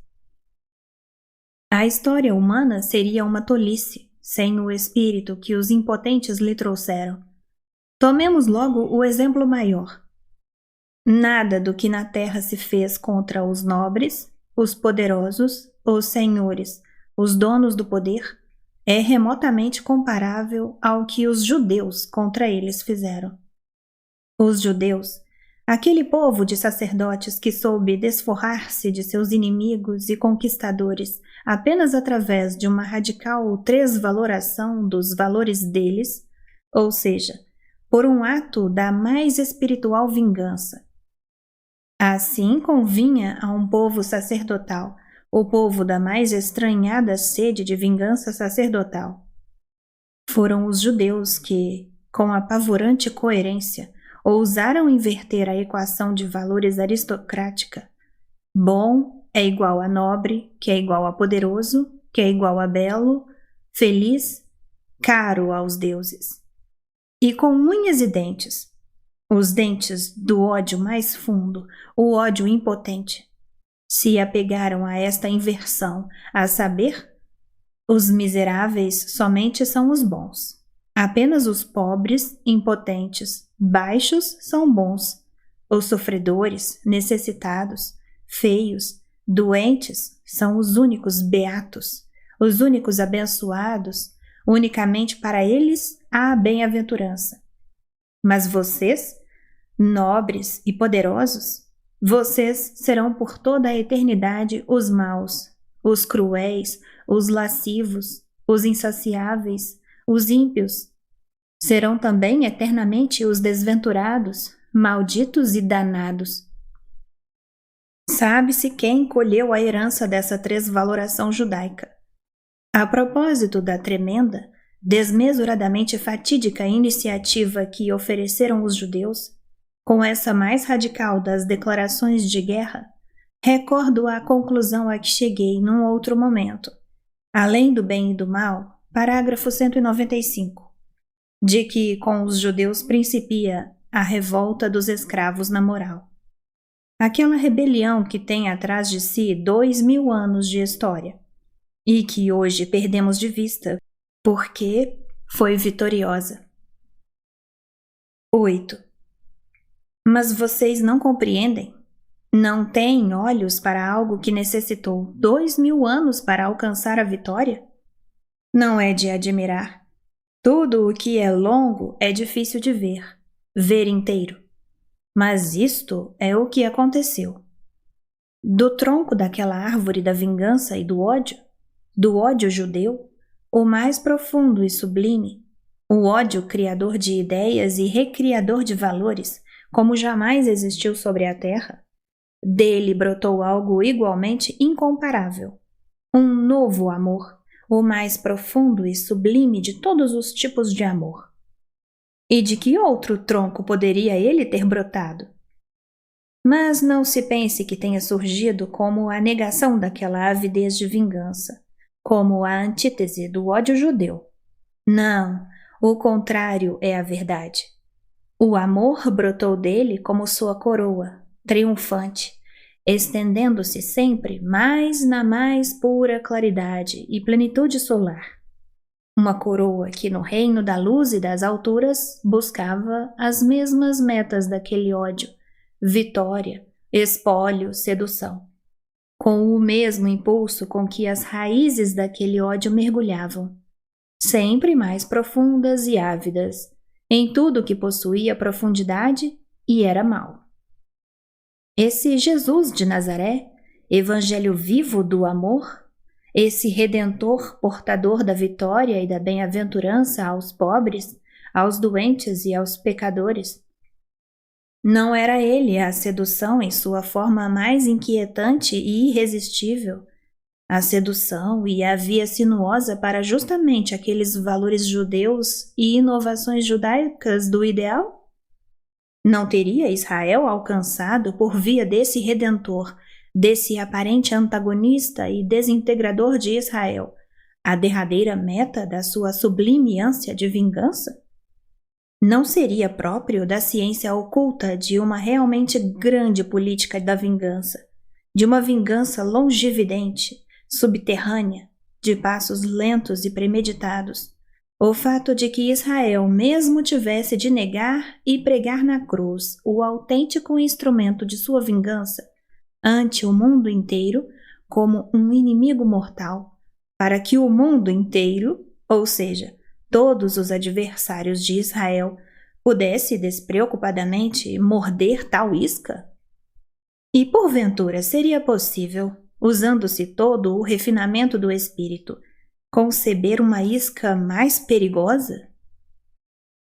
A história humana seria uma tolice, sem o espírito que os impotentes lhe trouxeram. Tomemos logo o exemplo maior. Nada do que na terra se fez contra os nobres, os poderosos, os senhores, os donos do poder, é remotamente comparável ao que os judeus contra eles fizeram. Os judeus, aquele povo de sacerdotes que soube desforrar-se de seus inimigos e conquistadores apenas através de uma radical tresvaloração dos valores deles, ou seja, por um ato da mais espiritual vingança. Assim convinha a um povo sacerdotal, o povo da mais estranhada sede de vingança sacerdotal. Foram os judeus que, com apavorante coerência, ousaram inverter a equação de valores aristocrática. Bom é igual a nobre, que é igual a poderoso, que é igual a belo, feliz, caro aos deuses. E com unhas e dentes, os dentes do ódio mais fundo, o ódio impotente, se apegaram a esta inversão, a saber, os miseráveis somente são os bons. Apenas os pobres, impotentes, baixos são bons. Os sofredores, necessitados, feios, doentes são os únicos beatos, os únicos abençoados, unicamente para eles há a bem-aventurança. Mas vocês, nobres e poderosos, vocês serão por toda a eternidade os maus, os cruéis, os lascivos, os insaciáveis, os ímpios. Serão também eternamente os desventurados, malditos e danados. Sabe-se quem colheu a herança dessa tresvaloração judaica. A propósito da tremenda, desmesuradamente fatídica iniciativa que ofereceram os judeus, com essa mais radical das declarações de guerra, recordo a conclusão a que cheguei num outro momento, além do bem e do mal, parágrafo 195, de que com os judeus principia a revolta dos escravos na moral. Aquela rebelião que tem atrás de si 2000 anos de história, e que hoje perdemos de vista, porque foi vitoriosa. 8. Mas vocês não compreendem? Não têm olhos para algo que necessitou 2000 anos para alcançar a vitória? Não é de admirar. Tudo o que é longo é difícil de ver inteiro. Mas isto é o que aconteceu. Do tronco daquela árvore da vingança e do ódio judeu, o mais profundo e sublime, o ódio criador de ideias e recriador de valores, como jamais existiu sobre a terra, dele brotou algo igualmente incomparável. Um novo amor, o mais profundo e sublime de todos os tipos de amor. E de que outro tronco poderia ele ter brotado? Mas não se pense que tenha surgido como a negação daquela avidez de vingança, como a antítese do ódio judeu. Não, o contrário é a verdade. O amor brotou dele como sua coroa, triunfante, estendendo-se sempre mais na mais pura claridade e plenitude solar. Uma coroa que no reino da luz e das alturas buscava as mesmas metas daquele ódio, vitória, espólio, sedução, com o mesmo impulso com que as raízes daquele ódio mergulhavam, sempre mais profundas e ávidas, em tudo que possuía profundidade e era mau. Esse Jesus de Nazaré, evangelho vivo do amor, esse Redentor portador da vitória e da bem-aventurança aos pobres, aos doentes e aos pecadores. Não era ele a sedução em sua forma mais inquietante e irresistível, a sedução e a via sinuosa para justamente aqueles valores judeus e inovações judaicas do ideal? Não teria Israel alcançado, por via desse Redentor, desse aparente antagonista e desintegrador de Israel, a derradeira meta da sua sublime ânsia de vingança? Não seria próprio da ciência oculta de uma realmente grande política da vingança, de uma vingança longividente, subterrânea, de passos lentos e premeditados, o fato de que Israel mesmo tivesse de negar e pregar na cruz o autêntico instrumento de sua vingança ante o mundo inteiro como um inimigo mortal, para que o mundo inteiro, ou seja, todos os adversários de Israel, pudesse despreocupadamente morder tal isca? E porventura seria possível, usando-se todo o refinamento do espírito, conceber uma isca mais perigosa?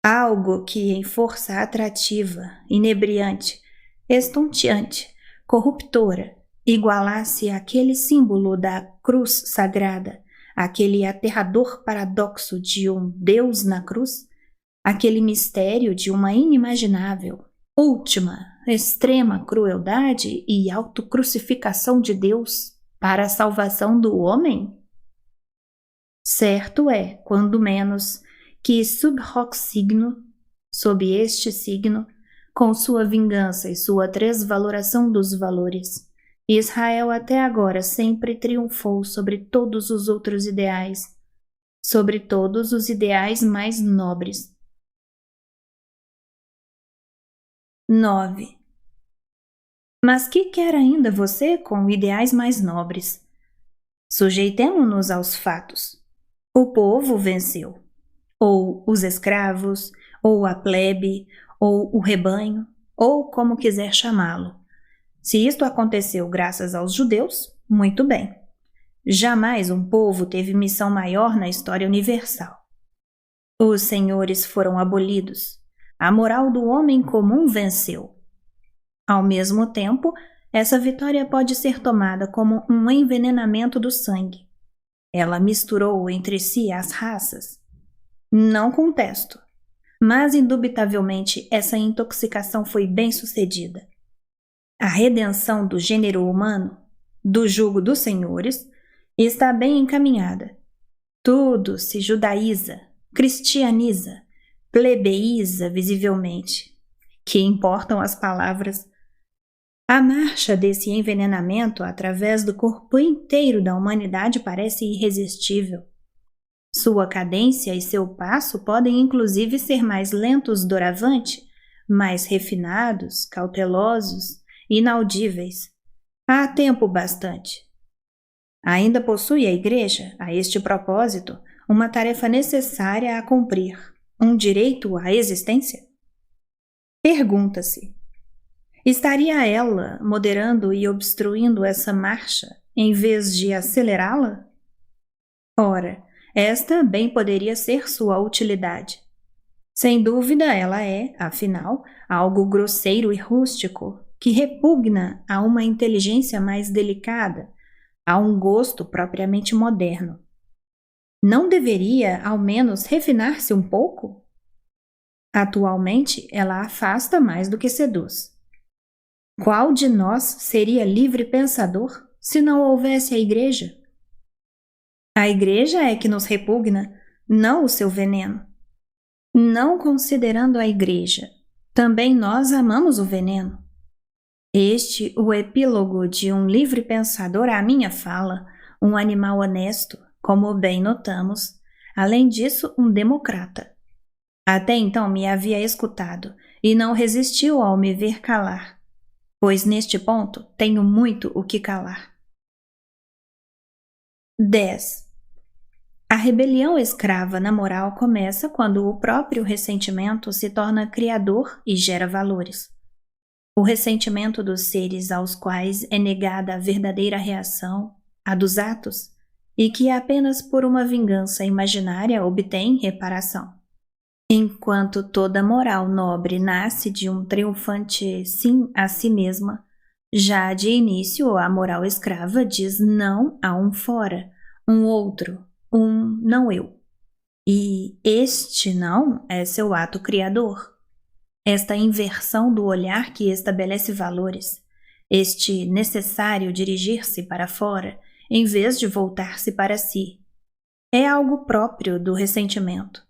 Algo que em força atrativa, inebriante, estonteante, corruptora, igualasse aquele símbolo da cruz sagrada, aquele aterrador paradoxo de um Deus na cruz, aquele mistério de uma inimaginável, última, extrema crueldade e autocrucificação de Deus para a salvação do homem? Certo é, quando menos, que sub hoc signo, sob este signo, com sua vingança e sua transvaloração dos valores, Israel até agora sempre triunfou sobre todos os outros ideais, sobre todos os ideais mais nobres. 9. Mas que quer ainda você com ideais mais nobres? Sujeitemo-nos aos fatos. O povo venceu, ou os escravos, ou a plebe, ou o rebanho, ou como quiser chamá-lo. Se isto aconteceu graças aos judeus, muito bem. Jamais um povo teve missão maior na história universal. Os senhores foram abolidos. A moral do homem comum venceu. Ao mesmo tempo, essa vitória pode ser tomada como um envenenamento do sangue. Ela misturou entre si as raças. Não contesto, mas indubitavelmente essa intoxicação foi bem sucedida. A redenção do gênero humano, do jugo dos senhores, está bem encaminhada. Tudo se judaiza, cristianiza, plebeiza visivelmente. Que importam as palavras? A marcha desse envenenamento através do corpo inteiro da humanidade parece irresistível. Sua cadência e seu passo podem inclusive ser mais lentos doravante, mais refinados, cautelosos, inaudíveis. Há tempo bastante. Ainda possui a Igreja, a este propósito, uma tarefa necessária a cumprir, um direito à existência? Pergunta-se: estaria ela moderando e obstruindo essa marcha, em vez de acelerá-la? Ora, esta bem poderia ser sua utilidade. Sem dúvida, ela é, afinal, algo grosseiro e rústico, que repugna a uma inteligência mais delicada, a um gosto propriamente moderno. Não deveria, ao menos, refinar-se um pouco? Atualmente, ela afasta mais do que seduz. Qual de nós seria livre pensador se não houvesse a Igreja? A Igreja é que nos repugna, não o seu veneno. Não considerando a Igreja, também nós amamos o veneno. Este, o epílogo de um livre pensador à minha fala, um animal honesto, como bem notamos, além disso, um democrata. Até então me havia escutado e não resistiu ao me ver calar, pois neste ponto tenho muito o que calar. 10. A rebelião escrava na moral começa quando o próprio ressentimento se torna criador e gera valores. O ressentimento dos seres aos quais é negada a verdadeira reação, a dos atos, e que apenas por uma vingança imaginária obtém reparação. Enquanto toda moral nobre nasce de um triunfante sim a si mesma, já de início a moral escrava diz não a um fora, um outro, um não eu. E este não é seu ato criador. Esta inversão do olhar que estabelece valores, este necessário dirigir-se para fora, em vez de voltar-se para si, é algo próprio do ressentimento.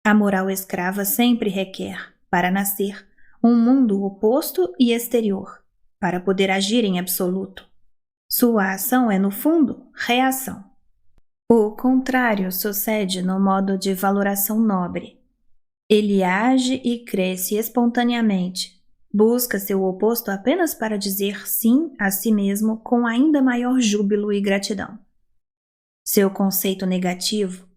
A moral escrava sempre requer, para nascer, um mundo oposto e exterior, para poder agir em absoluto. Sua ação é, no fundo, reação. O contrário sucede no modo de valoração nobre. Ele age e cresce espontaneamente, busca seu oposto apenas para dizer sim a si mesmo com ainda maior júbilo e gratidão. Seu conceito negativo,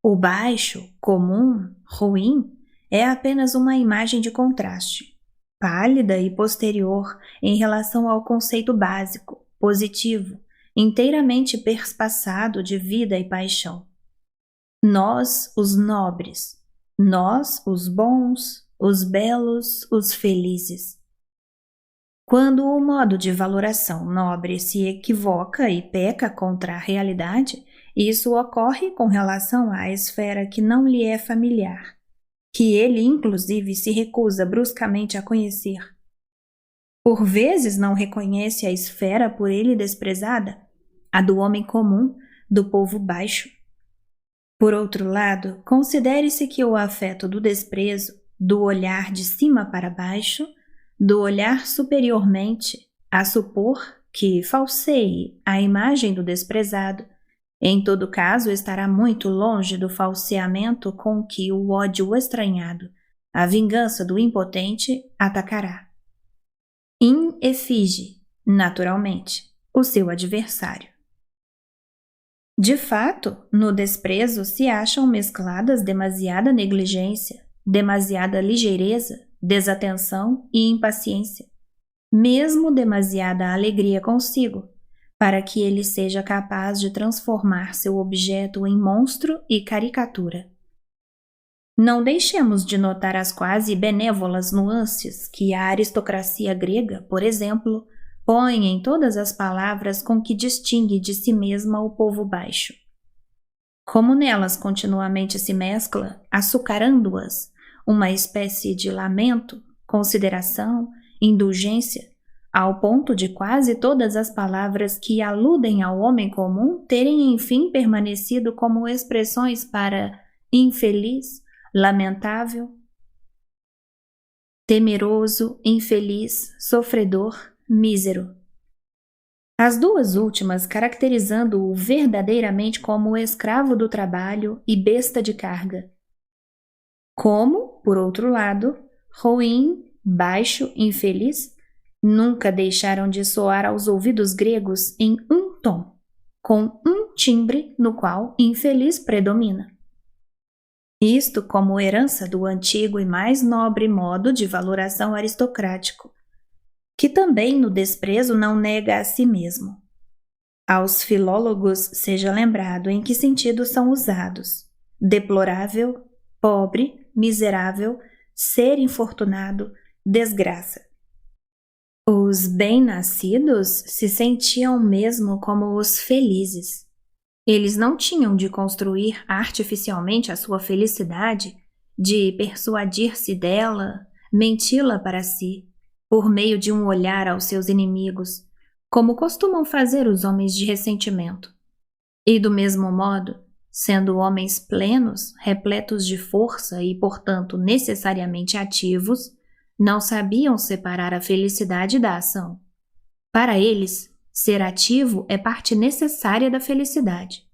o baixo, comum, ruim, é apenas uma imagem de contraste, pálida e posterior em relação ao conceito básico, positivo, inteiramente perspassado de vida e paixão. Nós, os nobres, nós, os bons, os belos, os felizes. Quando o modo de valoração nobre se equivoca e peca contra a realidade, isso ocorre com relação à esfera que não lhe é familiar, que ele inclusive se recusa bruscamente a conhecer. Por vezes não reconhece a esfera por ele desprezada, a do homem comum, do povo baixo. Por outro lado, considere-se que o afeto do desprezo, do olhar de cima para baixo, do olhar superiormente, a supor que falseie a imagem do desprezado, em todo caso estará muito longe do falseamento com que o ódio estranhado, a vingança do impotente, atacará. In effigie, naturalmente, o seu adversário. De fato, no desprezo se acham mescladas demasiada negligência, demasiada ligeireza, desatenção e impaciência, mesmo demasiada alegria consigo, para que ele seja capaz de transformar seu objeto em monstro e caricatura. Não deixemos de notar as quase benévolas nuances que a aristocracia grega, por exemplo, põe em todas as palavras com que distingue de si mesma o povo baixo. Como nelas continuamente se mescla, açucarando-as, uma espécie de lamento, consideração, indulgência, ao ponto de quase todas as palavras que aludem ao homem comum terem enfim permanecido como expressões para infeliz, lamentável, temeroso, infeliz, sofredor, mísero. As duas últimas caracterizando-o verdadeiramente como escravo do trabalho e besta de carga. Como, por outro lado, ruim, baixo, infeliz, nunca deixaram de soar aos ouvidos gregos em um tom, com um timbre no qual infeliz predomina. Isto como herança do antigo e mais nobre modo de valoração aristocrático, que também no desprezo não nega a si mesmo. Aos filólogos seja lembrado em que sentido são usados: deplorável, pobre, miserável, ser infortunado, desgraça. Os bem-nascidos se sentiam mesmo como os felizes. Eles não tinham de construir artificialmente a sua felicidade, de persuadir-se dela, menti-la para si, por meio de um olhar aos seus inimigos, como costumam fazer os homens de ressentimento. E do mesmo modo, sendo homens plenos, repletos de força e, portanto, necessariamente ativos, não sabiam separar a felicidade da ação. Para eles, ser ativo é parte necessária da felicidade.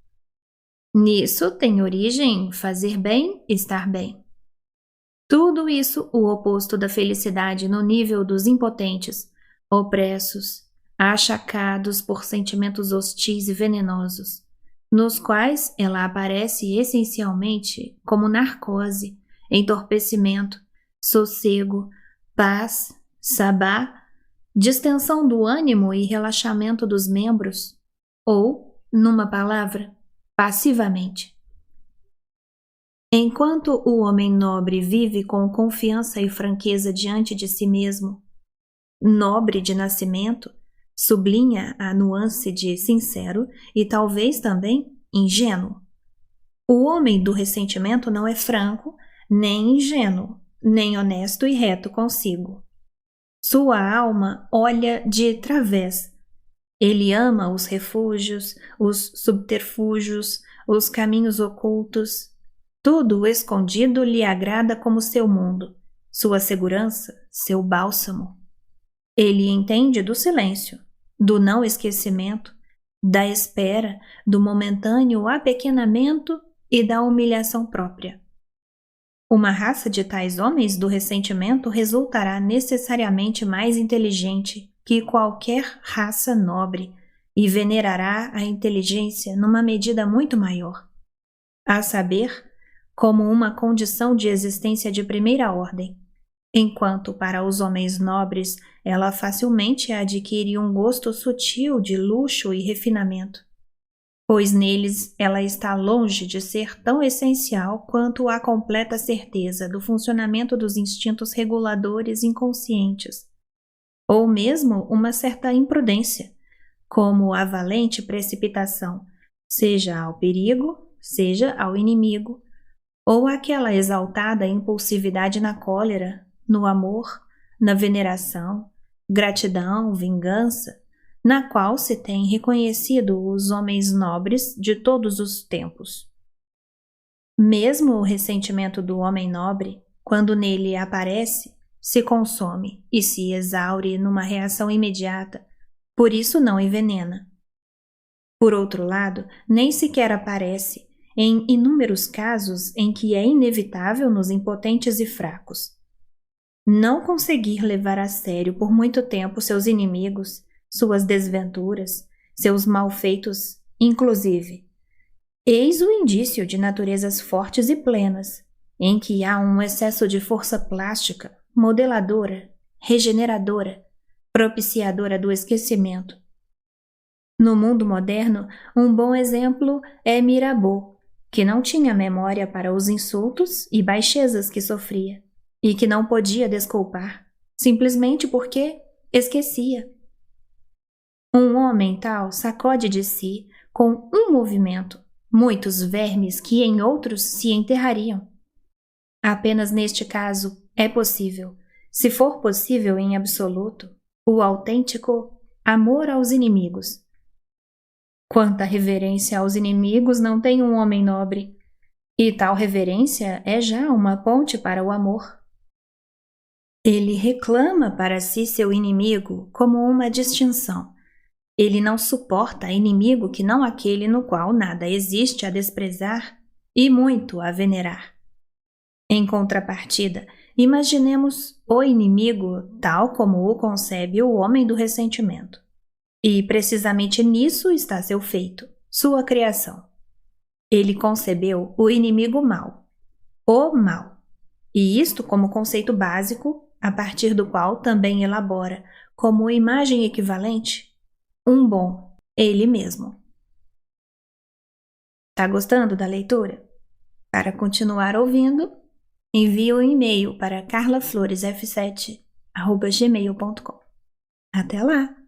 Nisso tem origem fazer bem, estar bem. Tudo isso o oposto da felicidade no nível dos impotentes, opressos, achacados por sentimentos hostis e venenosos, nos quais ela aparece essencialmente como narcose, entorpecimento, sossego, paz, sabá, distensão do ânimo e relaxamento dos membros, ou, numa palavra, passivamente. Enquanto o homem nobre vive com confiança e franqueza diante de si mesmo, nobre de nascimento, sublinha a nuance de sincero e talvez também ingênuo. O homem do ressentimento não é franco, nem ingênuo, nem honesto e reto consigo. Sua alma olha de través. Ele ama os refúgios, os subterfúgios, os caminhos ocultos. Tudo escondido lhe agrada como seu mundo, sua segurança, seu bálsamo. Ele entende do silêncio, do não esquecimento, da espera, do momentâneo apequenamento e da humilhação própria. Uma raça de tais homens do ressentimento resultará necessariamente mais inteligente que qualquer raça nobre e venerará a inteligência numa medida muito maior, a saber, como uma condição de existência de primeira ordem, enquanto para os homens nobres ela facilmente adquire um gosto sutil de luxo e refinamento, pois neles ela está longe de ser tão essencial quanto a completa certeza do funcionamento dos instintos reguladores inconscientes, ou mesmo uma certa imprudência, como a valente precipitação, seja ao perigo, seja ao inimigo, ou aquela exaltada impulsividade na cólera, no amor, na veneração, gratidão, vingança, na qual se tem reconhecido os homens nobres de todos os tempos. Mesmo o ressentimento do homem nobre, quando nele aparece, se consome e se exaure numa reação imediata, por isso não envenena. Por outro lado, nem sequer aparece em inúmeros casos em que é inevitável nos impotentes e fracos. Não conseguir levar a sério por muito tempo seus inimigos, suas desventuras, seus malfeitos, inclusive. Eis o indício de naturezas fortes e plenas, em que há um excesso de força plástica, modeladora, regeneradora, propiciadora do esquecimento. No mundo moderno, um bom exemplo é Mirabeau, que não tinha memória para os insultos e baixezas que sofria, e que não podia desculpar, simplesmente porque esquecia. Um homem tal sacode de si, com um movimento, muitos vermes que em outros se enterrariam. Apenas neste caso é possível, se for possível em absoluto, o autêntico amor aos inimigos. Quanta reverência aos inimigos não tem um homem nobre, e tal reverência é já uma ponte para o amor. Ele reclama para si seu inimigo como uma distinção. Ele não suporta inimigo que não aquele no qual nada existe a desprezar e muito a venerar. Em contrapartida, imaginemos o inimigo tal como o concebe o homem do ressentimento. E precisamente nisso está seu feito, sua criação. Ele concebeu o inimigo mau, o mal, e isto como conceito básico, a partir do qual também elabora, como imagem equivalente, um bom, ele mesmo. Tá gostando da leitura? Para continuar ouvindo, envie um e-mail para carlafloresf7@gmail.com. Até lá!